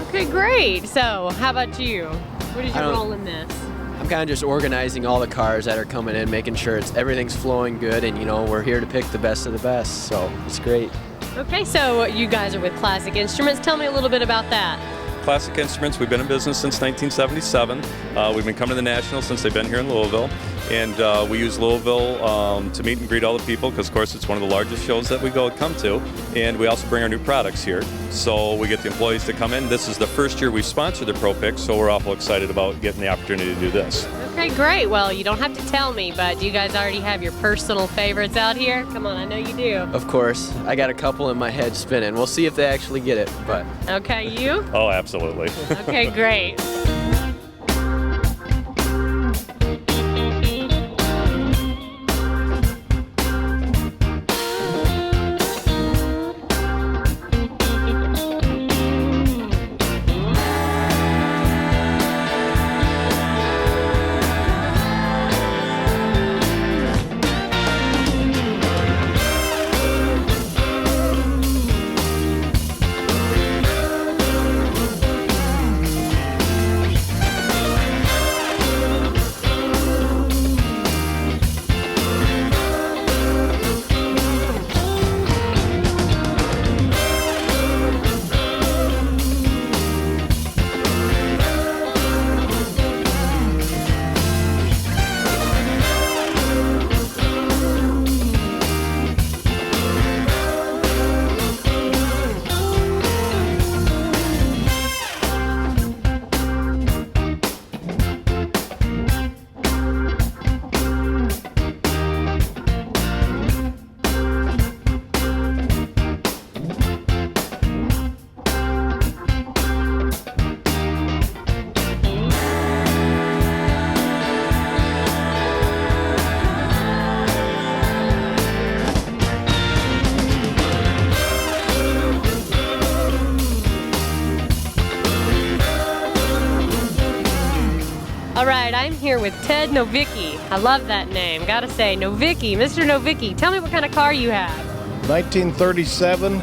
Okay, great. So, how about you? What is your role in this? I'm kind of just organizing all the cars that are coming in, making sure everything's flowing good, and we're here to pick the best of the best, so it's great. Okay, so you guys are with Classic Instruments. Tell me a little bit about that. Classic Instruments, we've been in business since 1977. We've been coming to the Nationals since they've been here in Louisville. And we use Louisville to meet and greet all the people because, of course, it's one of the largest shows that we come to. And we also bring our new products here. So we get the employees to come in. This is the first year we've sponsored the Pro Pick, so we're awful excited about getting the opportunity to do this. Okay, great. Well, you don't have to tell me, but do you guys already have your personal favorites out here? Come on, I know you do. Of course. I got a couple in my head spinning. We'll see if they actually get it, but... Okay, you? Oh, absolutely. Okay, great. I'm here with Ted Novicki. I love that name, gotta say. Novicki, Mr. Novicki, tell me what kind of car you have. 1937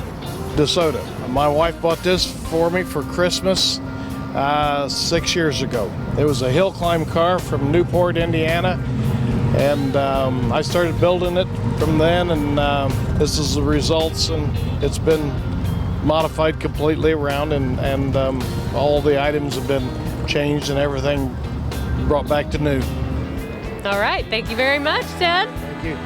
DeSoto. My wife bought this for me for Christmas 6 years ago. It was a hill climb car from Newport, Indiana, and I started building it from then, and this is the results, and it's been modified completely around, and all the items have been changed and everything brought back to new. All right, thank you very much, Ted. Thank you.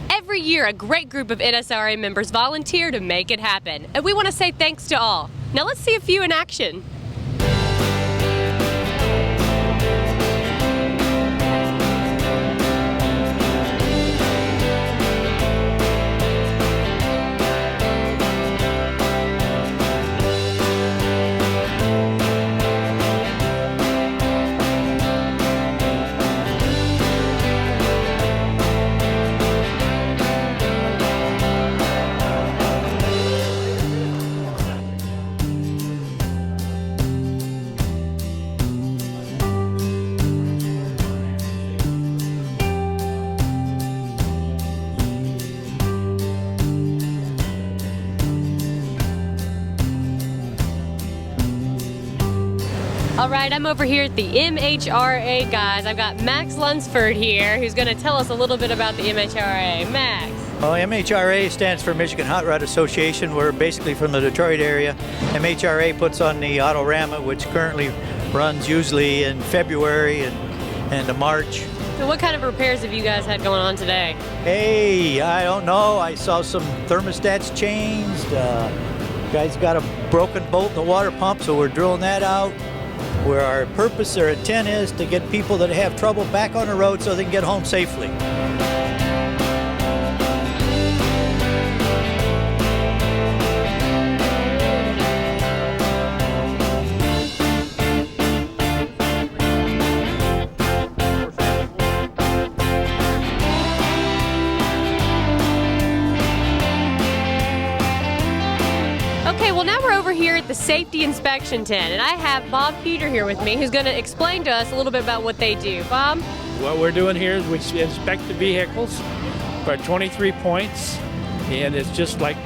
Every year, a great group of NSRA members volunteer to make it happen, and we want to say thanks to all. Now let's see a few in action. All right, I'm over here at the MHRA, guys. I've got Max Lunsford here, who's going to tell us a little bit about the MHRA. Max. Well, MHRA stands for Michigan Hot Rod Association. We're basically from the Detroit area. MHRA puts on the Autorama, which currently runs usually in February and March. So what kind of repairs have you guys had going on today? Hey, I don't know. I saw some thermostats changed. Guys got a broken bolt in the water pump, so we're drilling that out. Where our purpose, our intent is to get people that have trouble back on the road so they can get home safely. Okay, well now we're over here at the safety inspection tent, and I have Bob Peter here with me, who's going to explain to us a little bit about what they do. Bob? What we're doing here is we inspect the vehicles for 23 points, and it's just like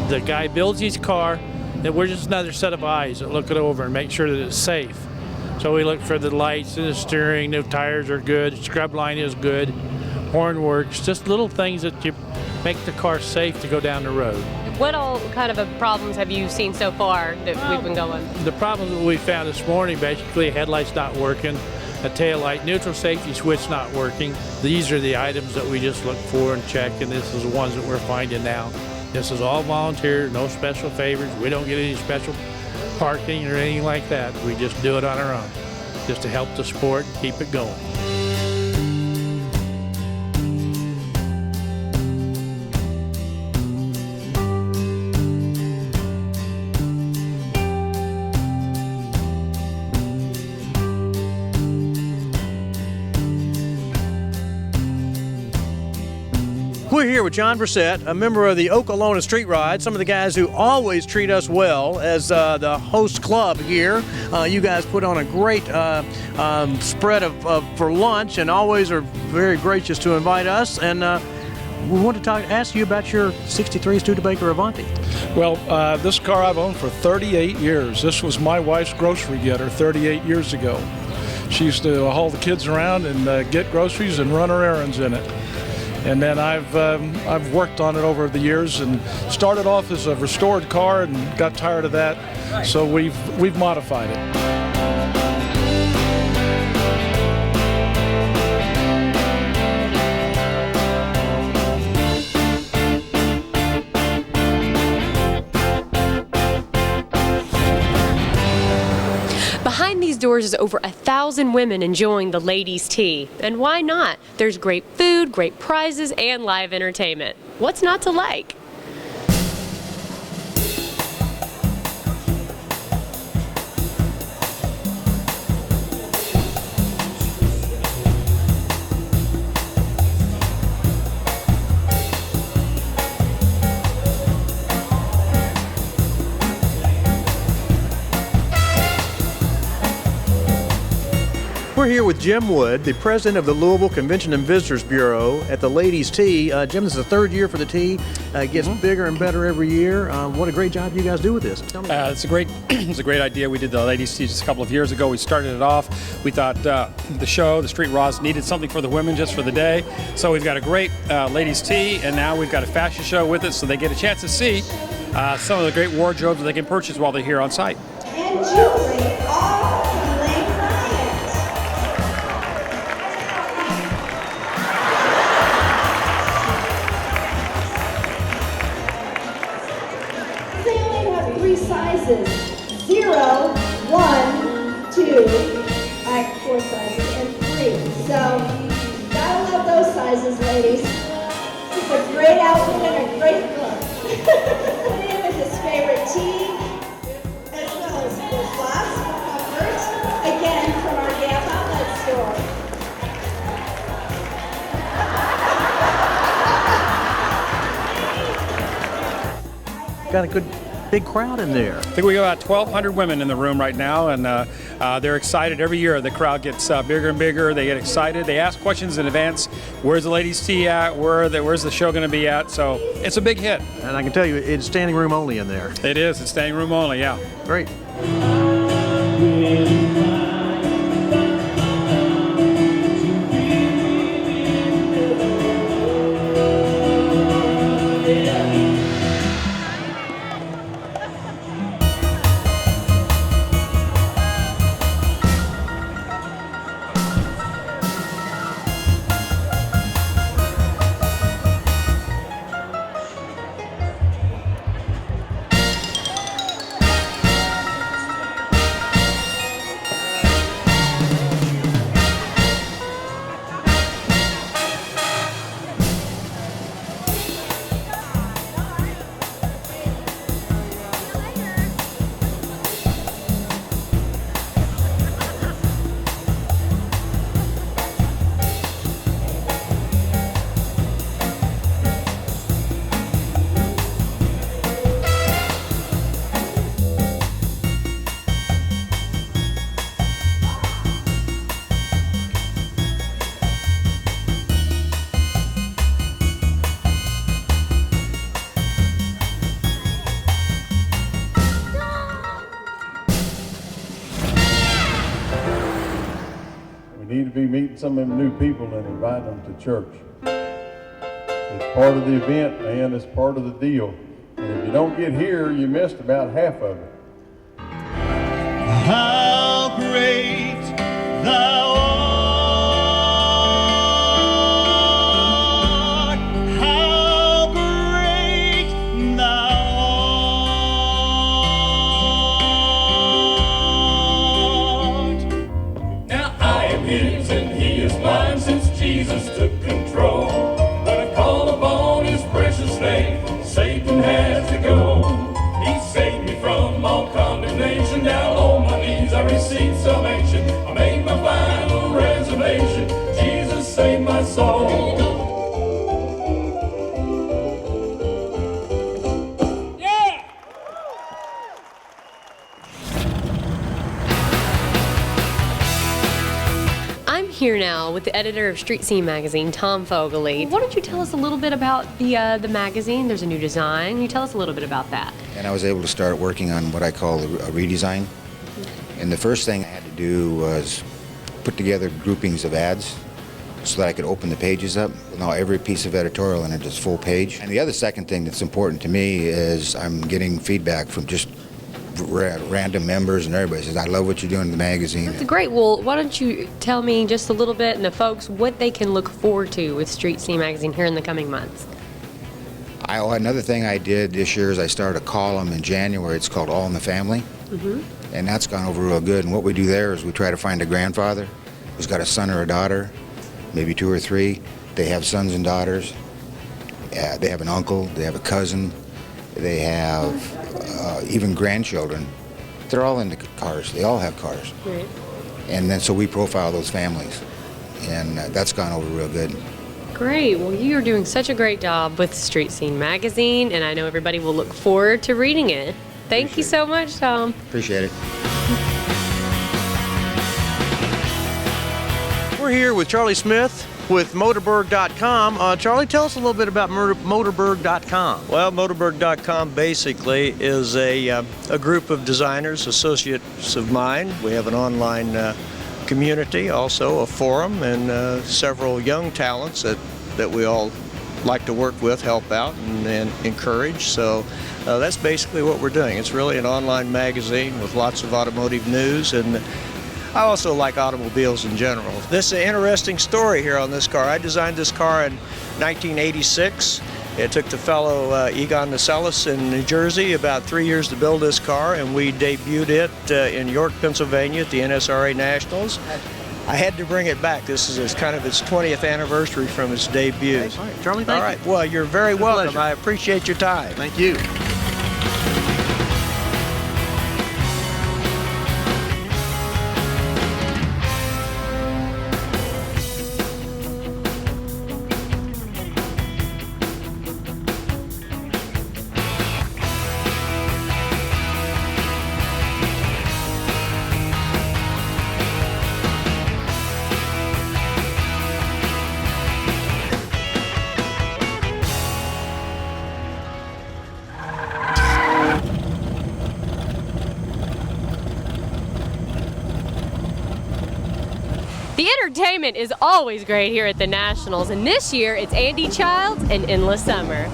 the guy builds his car, and we're just another set of eyes that look it over and make sure that it's safe. So we look for the lights, the steering, the tires are good, scrub line is good, horn works, just little things that you make the car safe to go down the road. What all kind of problems have you seen so far that we've been going? The problems that we found this morning, basically a headlight's not working, a tail light, neutral safety switch not working. These are the items that we just look for and check, and this is the ones that we're finding now. This is all volunteer, no special favors. We don't get any special parking or anything like that. We just do it on our own, just to help the sport and keep it going. We're here with John Brissett, a member of the Oklahoma Street Ride, some of the guys who always treat us well as the host club here. You guys put on a great spread for lunch and always are very gracious to invite us. And we want to ask you about your 63 Studebaker Avanti. Well, this car I've owned for 38 years. This was my wife's grocery getter 38 years ago. She used to haul the kids around and get groceries and run her errands in it. And then I've worked on it over the years and started off as a restored car and got tired of that, so we've modified it. Behind these doors is over 1,000 women enjoying the ladies' tea. And why not? There's great food, great prizes, and live entertainment. What's not to like? We're here with Jim Wood, the president of the Louisville Convention and Visitors Bureau at the Ladies' Tea. Jim, this is the third year for the tea. It gets bigger and better every year. What a great job you guys do with this. Tell me. It's a great idea. We did the Ladies' Tea just a couple of years ago. We started it off. We thought the show, the Street Rods, needed something for the women just for the day. So we've got a great Ladies' Tea, and now we've got a fashion show with it, so they get a chance to see some of the great wardrobes that they can purchase while they're here on site. And jewelry, all from Lane Bryant. They only have 3 sizes: 0, 1, 2, 4 sizes, and 3. So, gotta love those sizes, ladies. It's a great outfit and a great look. Put in with his favorite tea, as well as flip-flops for comfort, again from our Gap Outlet store. Got a good big crowd in there. I think we got about 1,200 women in the room right now, and they're excited. Every year the crowd gets bigger and bigger. They get excited. They ask questions in advance. Where's the Ladies' Tea at? Where's the show going to be at? So it's a big hit. And I can tell you, it's standing room only in there. It is. It's standing room only, yeah. Great. be meeting some of them new people and inviting them to church. It's part of the event, man. It's part of the deal. And if you don't get here, you missed about half of it. How great thou art, how great thou art. Now I am his and he is mine since Jesus took control. When I call upon his precious name, Satan has to go. He saved me from all condemnation. Down on my knees I received salvation. I made my final reservation. Jesus saved my soul. Yeah! I'm here now with the editor of Street Scene magazine, Tom Fogeley. Why don't you tell us a little bit about the magazine? There's a new design. Can you tell us a little bit about that? And I was able to start working on what I call a redesign. And the first thing I had to do was put together groupings of ads so that I could open the pages up. Now every piece of editorial in it is full page. And the other second thing that's important to me is I'm getting feedback from just random members and everybody says, I love what you're doing in the magazine. That's great. Well, why don't you tell me just a little bit and the folks what they can look forward to with Street Scene magazine here in the coming months? Another thing I did this year is I started a column in January. It's called All in the Family. And that's gone over real good. And what we do there is we try to find a grandfather who's got a son or a daughter, maybe 2 or 3. They have sons and daughters. They have an uncle. They have a cousin. They have even grandchildren. They're all into cars. They all have cars. Right. And then so we profile those families. And that's gone over real good. Great. Well, you are doing such a great job with Street Scene magazine, and I know everybody will look forward to reading it. Thank you so much, Tom. Appreciate it. We're here with Charlie Smith with Motorberg.com. Charlie, tell us a little bit about Motorberg.com. Well, Motorberg.com basically is a group of designers, associates of mine. We have an online community, also a forum, and several young talents that we all like to work with, help out, and encourage. So that's basically what we're doing. It's really an online magazine with lots of automotive news, and I also like automobiles in general. This is an interesting story here on this car. I designed this car in 1986. It took the fellow Egon Naselis in New Jersey about 3 years to build this car, and we debuted it in York, Pennsylvania at the NSRA Nationals. I had to bring it back. This is kind of its 20th anniversary from its debut. Okay. All right, Charlie, thank you. All right, well, you're very welcome. Pleasure. I appreciate your time. Thank you. The entertainment is always great here at the Nationals, and this year it's Andy Childs and Endless Summer.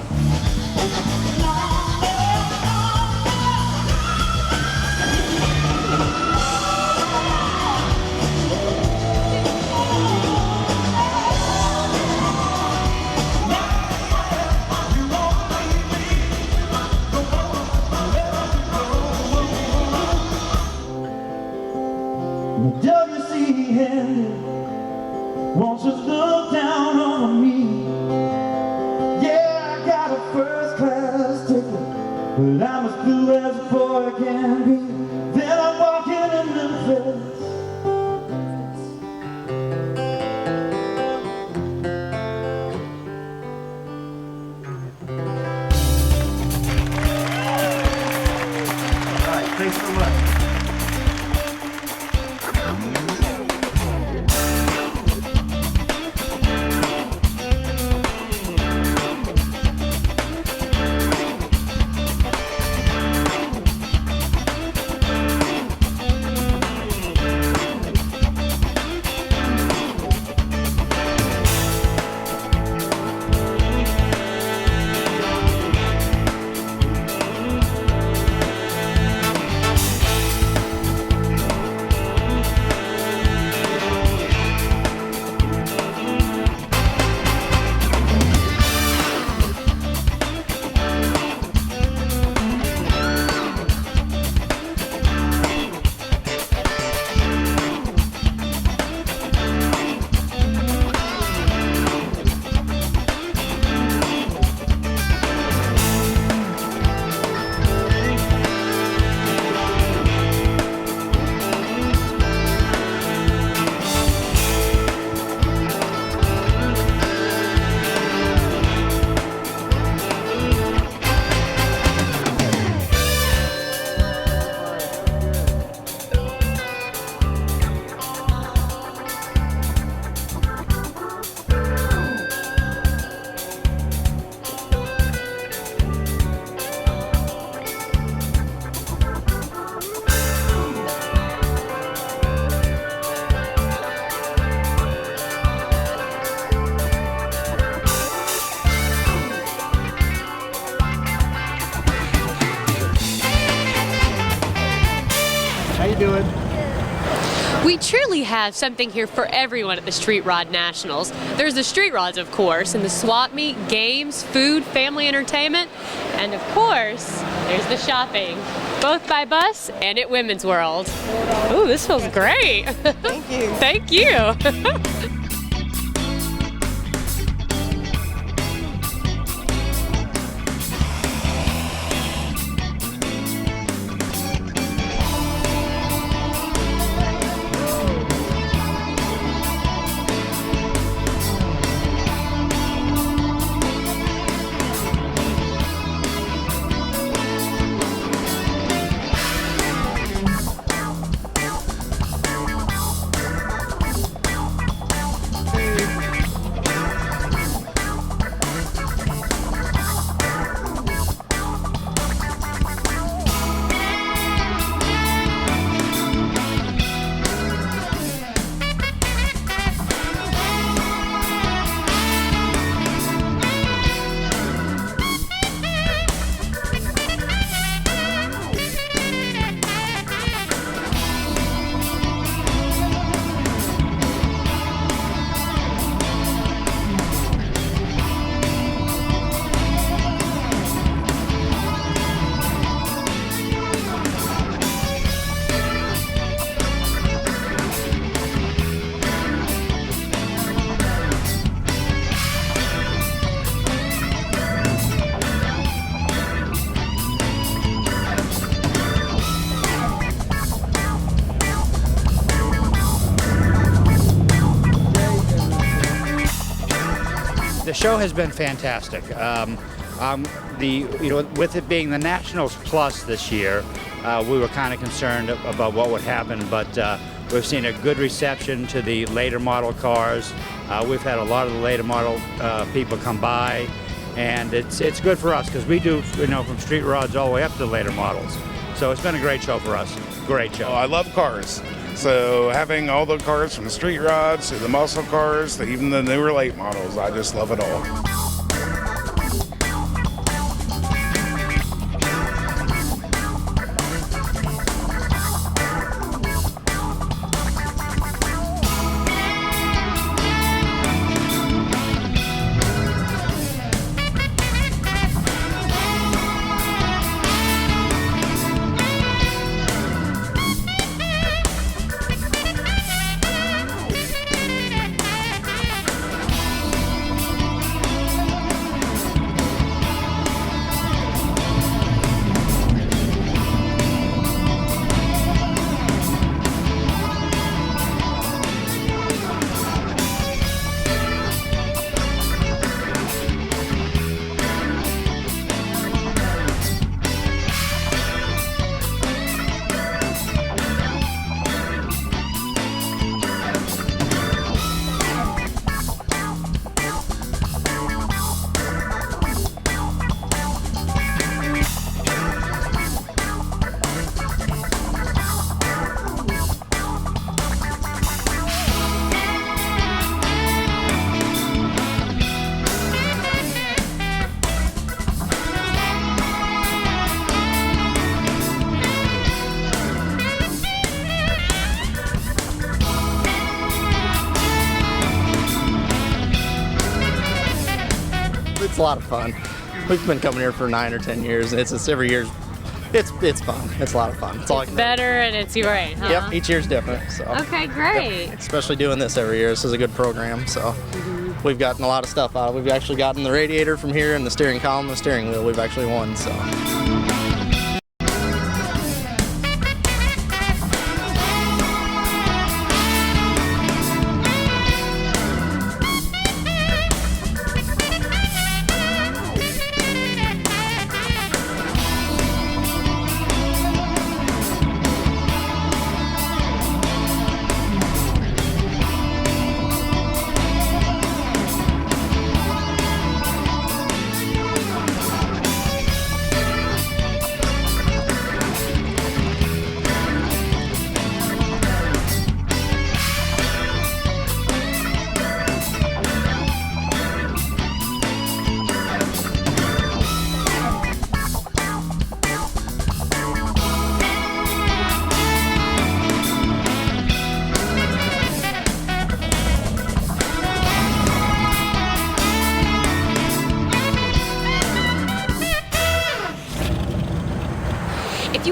W.C. Henry won't just look down on me. Yeah, I got a first class ticket, but I'm as blue as a boy can be. Then I'm walking in Memphis. All right, thanks so much. you doing? We truly have something here for everyone at the Street Rod Nationals. There's the street rods, of course, and the swap meet, games, food, family entertainment, and of course, there's the shopping, both by bus and at Women's World. Ooh, this feels great. Thank you. Thank you. The show has been fantastic. With it being the Nationals Plus this year, we were kind of concerned about what would happen, but we've seen a good reception to the later model cars. We've had a lot of the later model people come by, and it's good for us because we do, from street rods all the way up to the later models. So it's been a great show for us. Great show. Oh, I love cars. So having all the cars from the street rods to the muscle cars to even the newer late models, I just love it all. It's a lot of fun. We've been coming here for 9 or 10 years, and it's just every year. It's fun. It's a lot of fun. It's all Better and it's great, huh? Yep, each year's different. So. Okay, great. Yep. Especially doing this every year. This is a good program. So we've gotten a lot of stuff out. We've actually gotten the radiator from here and the steering column, and the steering wheel. We've actually won. So.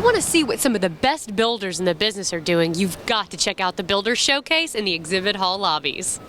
want to see what some of the best builders in the business are doing, you've got to check out the Builder Showcase in the exhibit hall lobbies.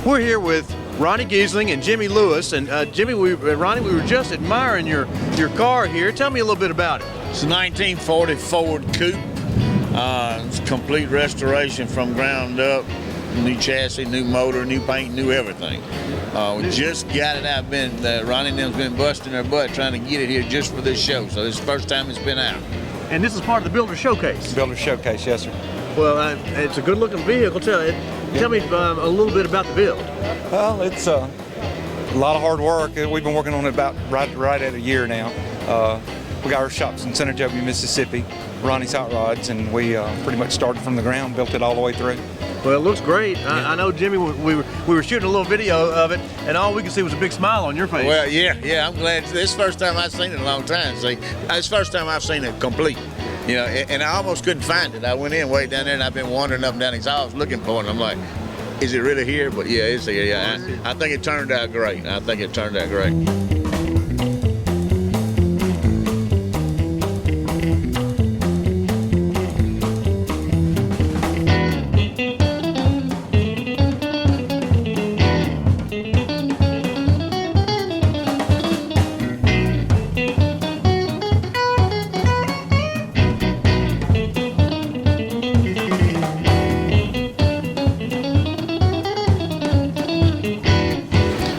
We're here with Ronnie Giesling and Jimmy Lewis. And Jimmy, Ronnie, we were just admiring your car here. Tell me a little bit about it. It's a 1940 Ford Coupe. It's a complete restoration from ground up. New chassis, new motor, new paint, new everything. We just got it out. Ronnie and them's been busting their butt trying to get it here just for this show. So this is the first time it's been out. And this is part of the Builder Showcase. Builder Showcase, yes, sir. Well, it's a good-looking vehicle. Tell me a little bit about the build. Well, it's a lot of hard work. We've been working on it about right at a year now. We got our shops in Center Joby, Mississippi, Ronnie's Hot Rods, and we pretty much started from the ground, built it all the way through. Well, it looks great. Yeah. I know, Jimmy, we were shooting a little video of it, and all we could see was a big smile on your face. Well, yeah, I'm glad. This is the first time I've seen it in a long time. See, it's the first time I've seen it complete. You know, and I almost couldn't find it. I went in way down there, and I've been wandering up and down these halls looking for it. And I'm like, is it really here? But yeah, it's here. Yeah, I think it turned out great.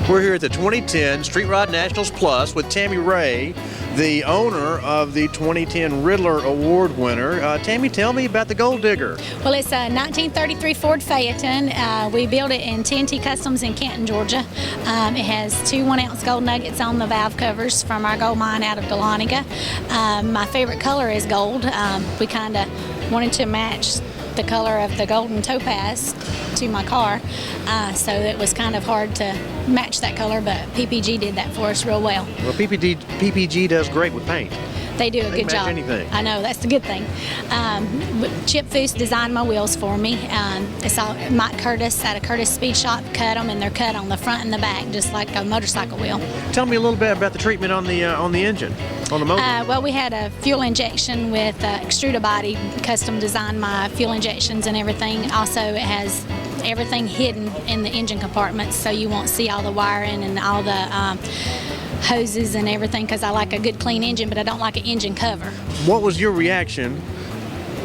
We're here at the 2010 Street Rod Nationals Plus with Tammy Ray, the owner of the 2010 Riddler Award winner. Tammy, tell me about the Gold Digger. Well, it's a 1933 Ford Phaeton. We built it in TNT Customs in Canton, Georgia. It has 2 1-ounce gold nuggets on the valve covers from our gold mine out of Dahlonega. My favorite color is gold. We kind of wanted to match the color of the golden topaz to my car, so it was kind of hard to match that color, but PPG did that for us real well. Well, PPG does great with paint. They do a good job. Anything. I know, that's the good thing. Chip Foose designed my wheels for me. It's all Mike Curtis at a Curtis Speed Shop cut them, and they're cut on the front and the back, just like a motorcycle wheel. Tell me a little bit about the treatment on the engine, on the motor. Well, we had a fuel injection with extruder body, custom designed my fuel injections and everything. Also, it has everything hidden in the engine compartments, so you won't see all the wiring and all the hoses and everything, because I like a good clean engine, but I don't like an engine cover. What was your reaction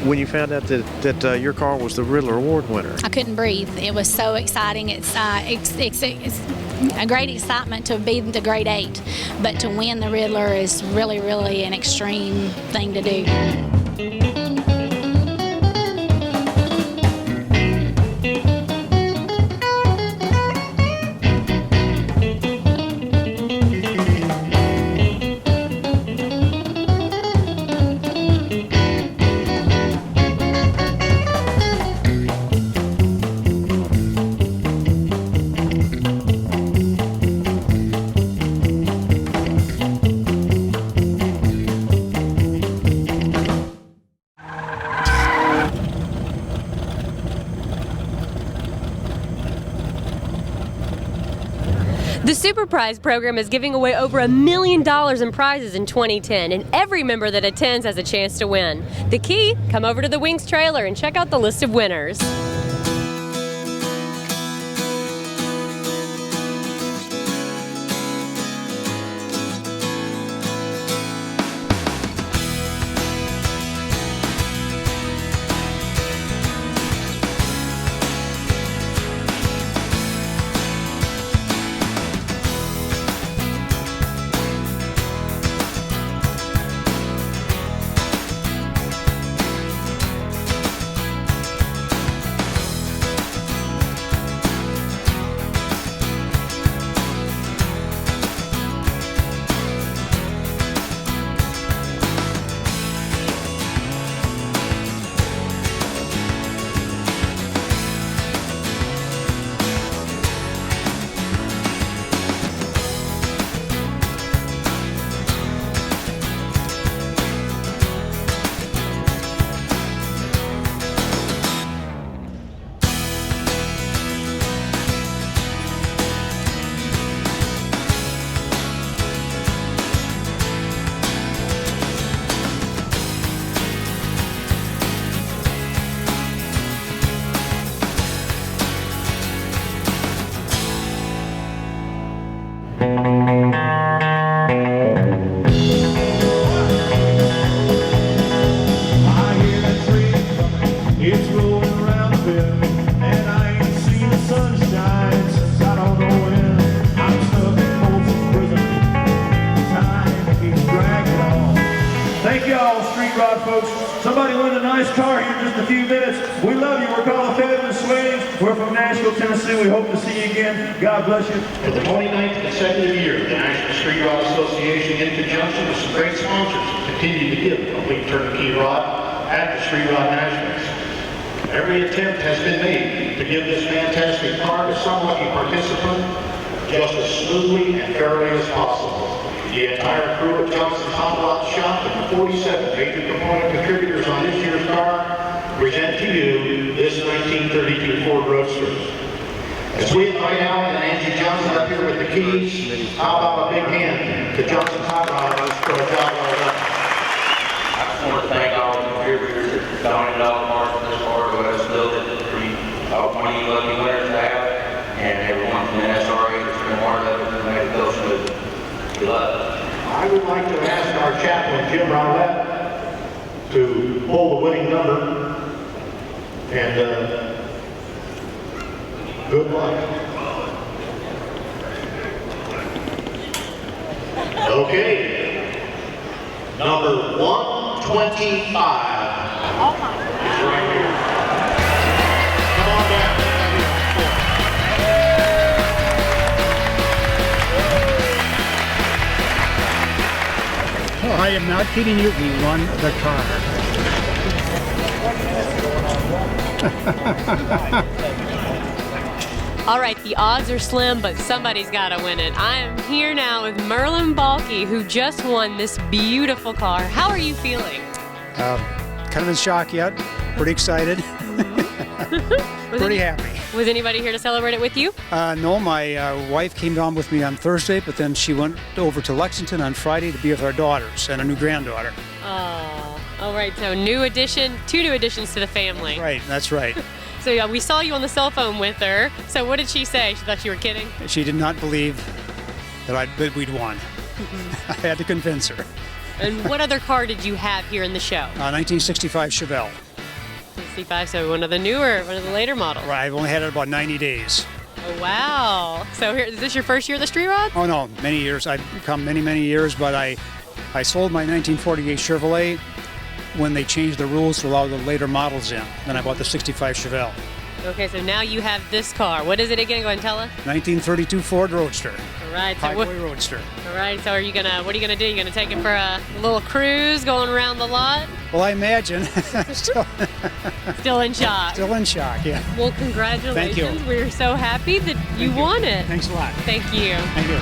when you found out that your car was the Riddler Award winner? I couldn't breathe. It was so exciting. It's a great excitement to be the grade 8, but to win the Riddler is really, really an extreme thing to do. The Super Prize program is giving away over $1 million in prizes in 2010, and every member that attends has a chance to win. The key? Come over to the Wings trailer and check out the list of winners. Somebody win a nice car here in just a few minutes. We love you. We're called the Feather and Swings. We're from Nashville, Tennessee. We hope to see you again. God bless you. For the 29th consecutive year, the National Street Rod Association, in conjunction with some great sponsors, continue to give a complete turnkey rod at the Street Rod Nationals. Every attempt has been made to give this fantastic car to someone you participant just as smoothly and fairly as possible. The entire crew at Johnson's Hot Rod Shop and the 47 major component contributors on this year's car present to you this 1932 Ford Roadster. As we invite Alan and Angie Johnson up here with the keys, how about a big hand to Johnson's Hot Rods for a job well done. I just want to thank all the contributors that donated all the parts for this car to let us build it for you, all 20 lucky winners to have, and everyone from the NSRA that's been part of it and made it go smooth. Good luck. I would like to ask our chaplain, Jim Rowlett, to pull the winning number, and good luck. Okay, number 125. Oh my God. It's right here. Come on down. Oh, I am not kidding you, we won the car. All right, the odds are slim, but somebody's got to win it. I am here now with Merlin Balke, who just won this beautiful car. How are you feeling? Kind of in shock yet, pretty excited, pretty happy. Was anybody here to celebrate it with you? No, my wife came down with me on Thursday, but then she went over to Lexington on Friday to be with our daughters and a new granddaughter. Oh, all right, so two new additions to the family. Right, that's right. So yeah, we saw you on the cell phone with her. So what did she say? She thought you were kidding? She did not believe that we'd won. I had to convince her. And what other car did you have here in the show? 1965 Chevelle. 65, so one of the later models. Right, I've only had it about 90 days. Oh, wow. So is this your first year of the Street Rod? Oh no, many years. I've come many years, but I sold my 1948 Chevrolet when they changed the rules to allow the later models in. Then I bought the 65 Chevelle. Okay, so now you have this car. What is it again? Go ahead and tell us. 1932 Ford Roadster. All right. So Highway Roadster. All right. So what are you gonna do? You gonna take it for a little cruise going around the lot? Well, I imagine. Still in shock. Still in shock, yeah. Well, congratulations. Thank you. We're so happy that you won it. Thanks a lot. Thank you. Thank you.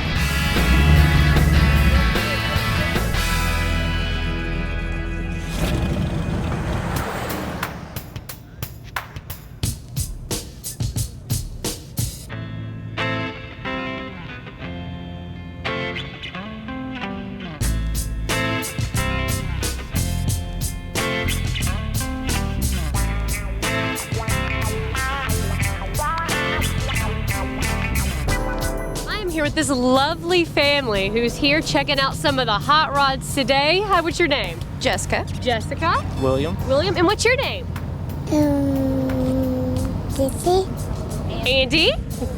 with this lovely family who's here checking out some of the hot rods today. Hi, what's your name? Jessica. Jessica. William. William. And what's your name? Jesse. Andy.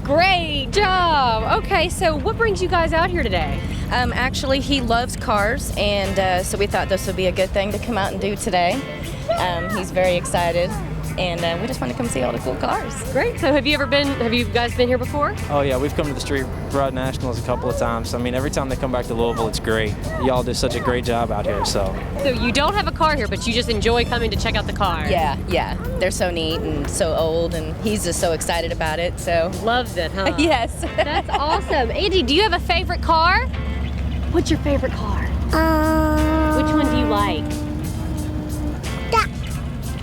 Great job. Okay, so what brings you guys out here today? Actually, he loves cars, and so we thought this would be a good thing to come out and do today. He's very excited, and we just want to come see all the cool cars. Great. So have you guys been here before? Oh yeah, we've come to the Street Rod Nationals a couple of times. I mean, every time they come back to Louisville, it's great. Y'all do such a great job out here, so. So you don't have a car here, but you just enjoy coming to check out the car. Yeah. They're so neat and so old, and he's just so excited about it, so. Loves it, huh? Yes. That's awesome. Andy, do you have a favorite car? What's your favorite car? Which one do you like? That.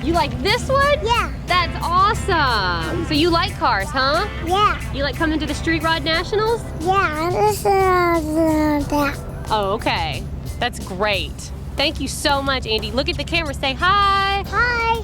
You like this one? Yeah. That's awesome. So you like cars, huh? Yeah. You like coming to the Street Rod Nationals? Yeah, that. Oh, okay. That's great. Thank you so much, Andy. Look at the camera. Say hi. Hi.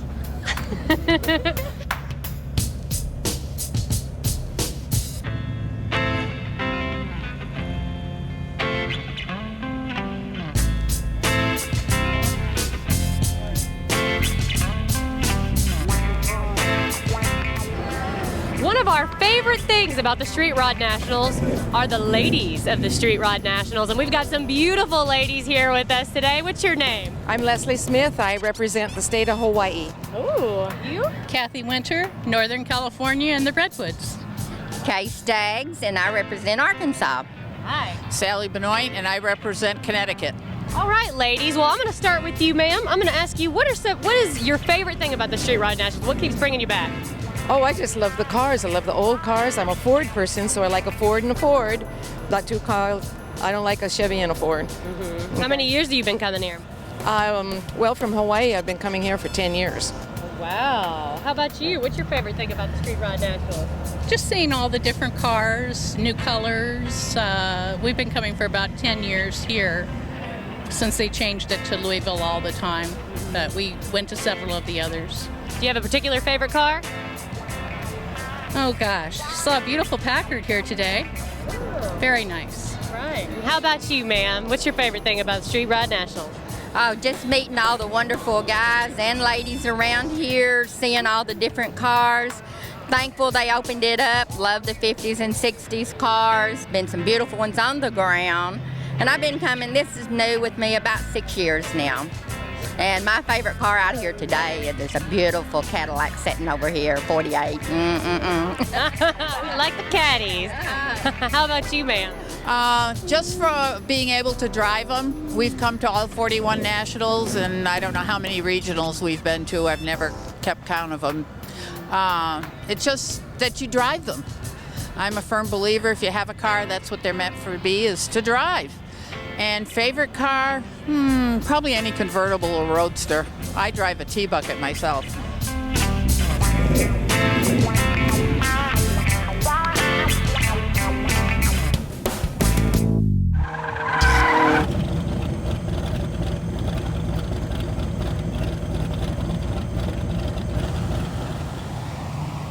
One of our favorite things about the Street Rod Nationals are the ladies of the Street Rod Nationals, and we've got some beautiful ladies here with us today. What's your name? I'm Leslie Smith. I represent the state of Hawaii. Ooh, you? Kathy Winter, Northern California and the Redwoods. Kay Staggs, and I represent Arkansas. Hi. Sally Benoit, and I represent Connecticut. All right, ladies. Well, I'm going to start with you, ma'am. I'm going to ask you, what is your favorite thing about the Street Rod Nationals? What keeps bringing you back? Oh, I just love the cars. I love the old cars. I'm a Ford person, so I like a Ford and a Ford. Not two cars. I don't like a Chevy and a Ford. Mm-hmm. How many years have you been coming here? Well, from Hawaii, I've been coming here for 10 years. Wow. How about you? What's your favorite thing about the Street Rod Nationals? Just seeing all the different cars, new colors. We've been coming for about 10 years here since they changed it to Louisville all the time. But we went to several of the others. Do you have a particular favorite car? Oh gosh, saw a beautiful Packard here today. Very nice. Right. And how about you, ma'am? What's your favorite thing about the Street Rod Nationals? Oh, just meeting all the wonderful guys and ladies around here, seeing all the different cars. Thankful they opened it up. Love the 50s and 60s cars. Been some beautiful ones on the ground. And I've been coming, this is new with me, about 6 years now. And my favorite car out here today, there's a beautiful Cadillac sitting over here, 48. We like the caddies. How about you, ma'am? Just for being able to drive them. We've come to all 41 nationals, and I don't know how many regionals we've been to. I've never kept count of them. It's just that you drive them. I'm a firm believer if you have a car, that's what they're meant for be, is to drive. And favorite car? Probably any convertible or roadster. I drive a T-Bucket myself.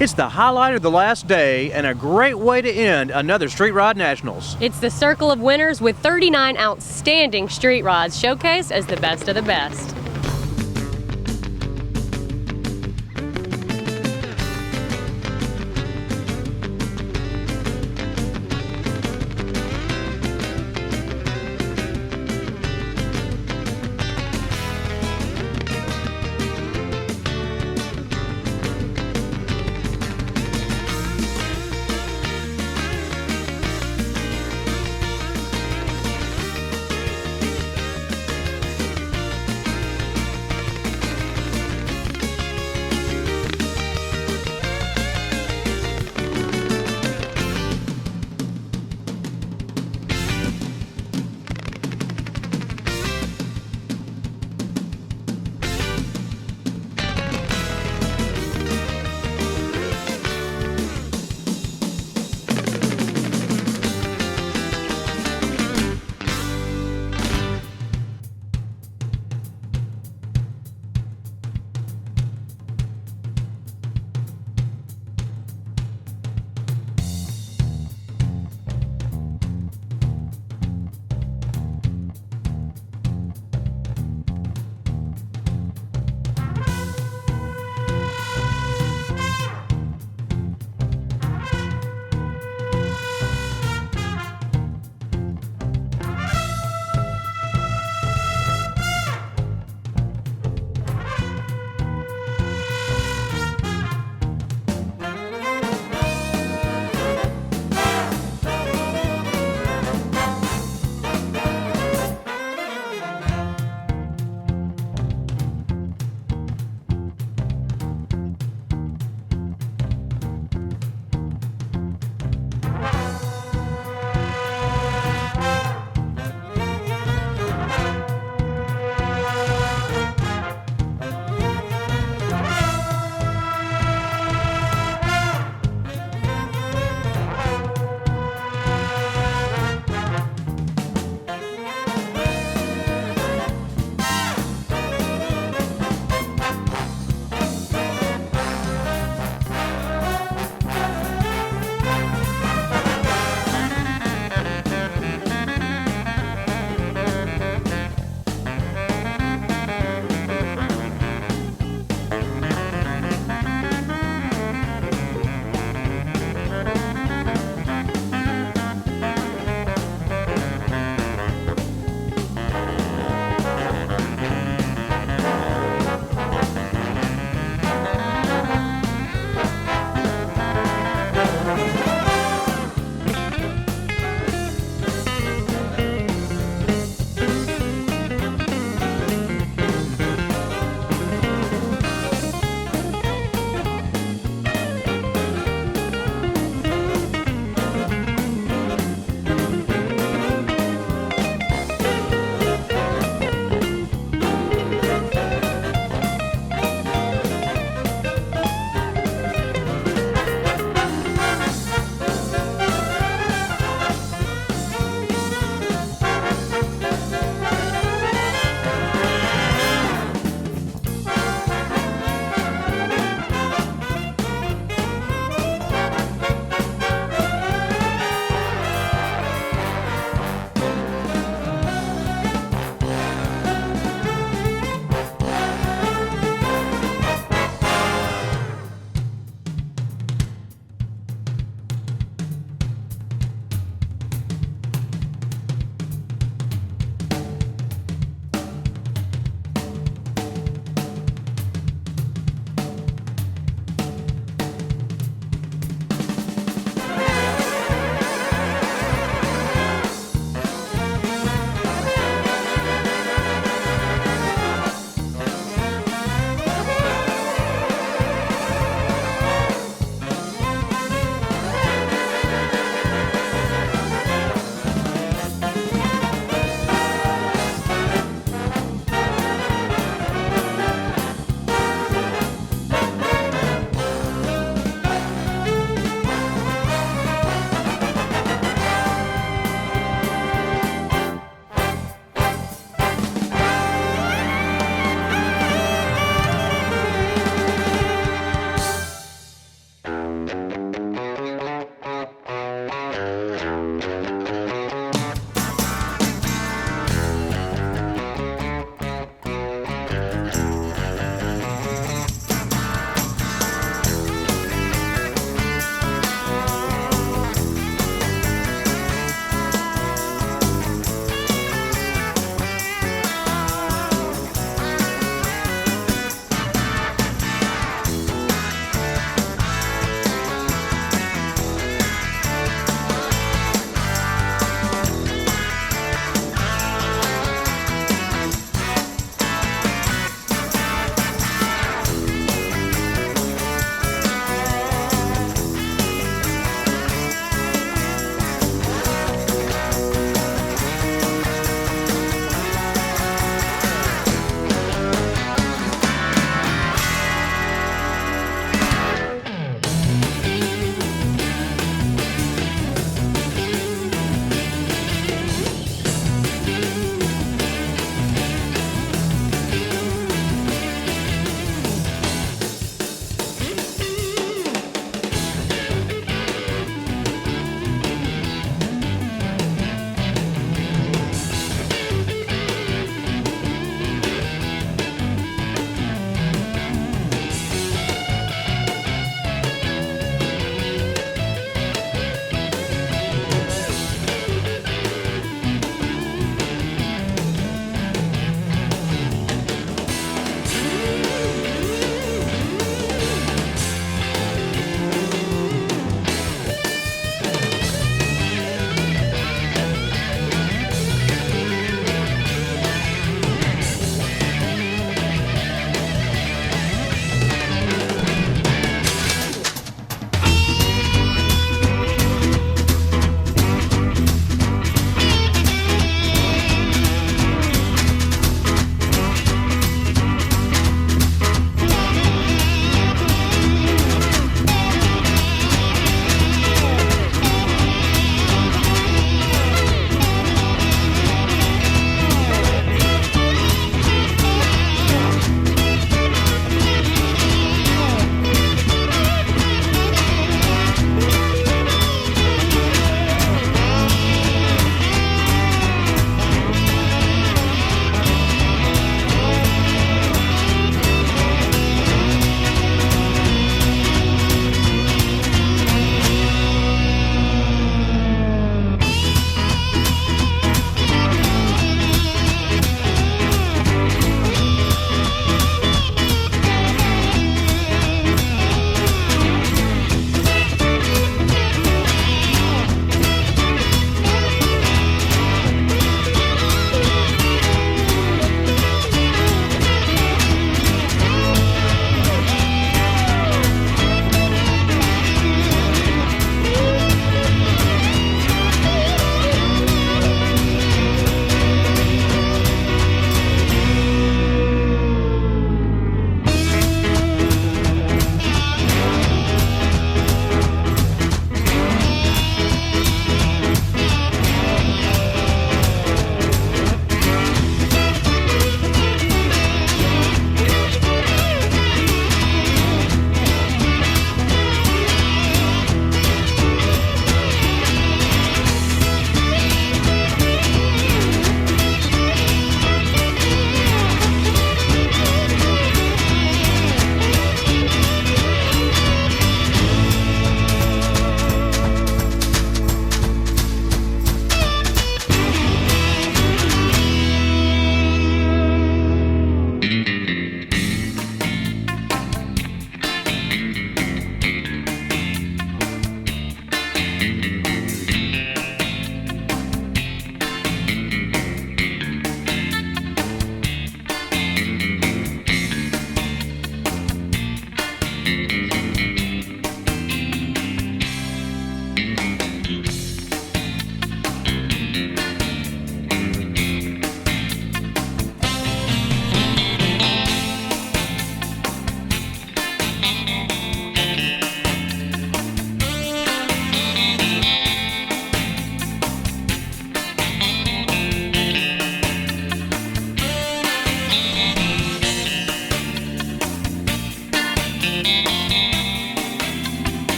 It's the highlight of the last day and a great way to end another Street Rod Nationals. It's the circle of winners with 39 outstanding street rods showcased as the best of the best.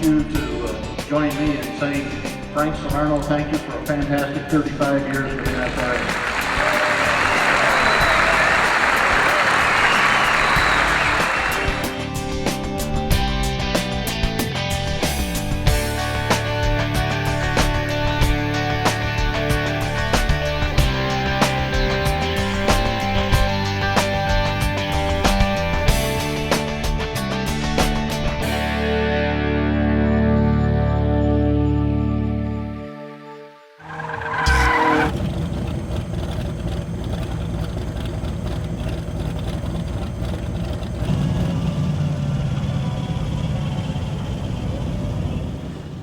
you to join me in saying, Frank Salerno, thank you for a fantastic 35 years with the NSRA.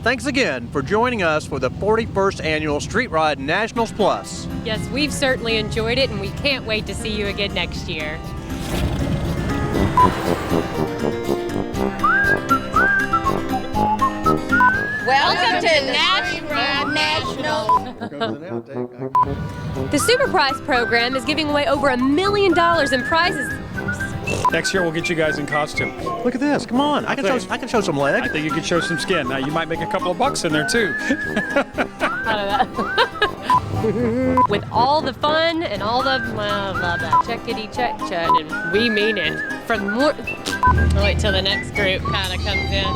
Thanks again for joining us for the 41st Annual Street Rod Nationals Plus. Yes, we've certainly enjoyed it, and we can't wait to see you again next year. Welcome to National. The Super Prize program is giving away over $1 million in prizes. Next year we'll get you guys in costume. Look at this. Come on. I can show some leg. I think you could show some skin. Now you might make a couple of bucks in there too. With all the fun and all the blah blah blah, checkity check check, and we mean it. From more, I'll wait till the next group kind of comes in.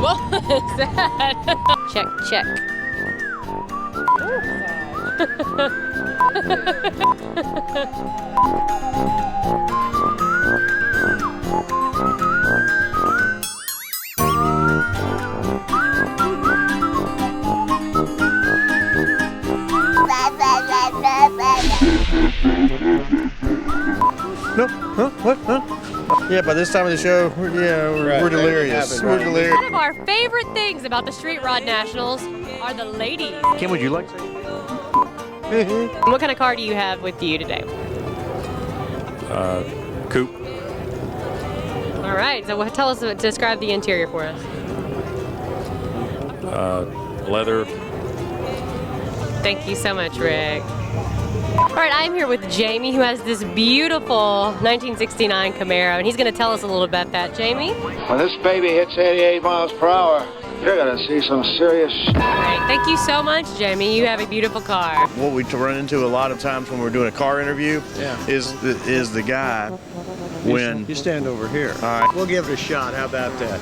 What is that? Check check. No? Huh? What? Huh? Yeah, by this time of the show, we're delirious. We're delirious. One of our favorite things about the Street Rod Nationals are the ladies. Kim, would you like to say? What kind of car do you have with you today? Coupe. All right, so tell us, describe the interior for us. Leather. Thank you so much, Rick. All right, I'm here with Jamie, who has this beautiful 1969 Camaro, and he's going to tell us a little about that. Jamie? When this baby hits 88 miles per hour, you're going to see some serious... All right, thank you so much, Jamie. You have a beautiful car. What we run into a lot of times when we're doing a car interview is the guy when... You stand over here. All right, we'll give it a shot. How about that?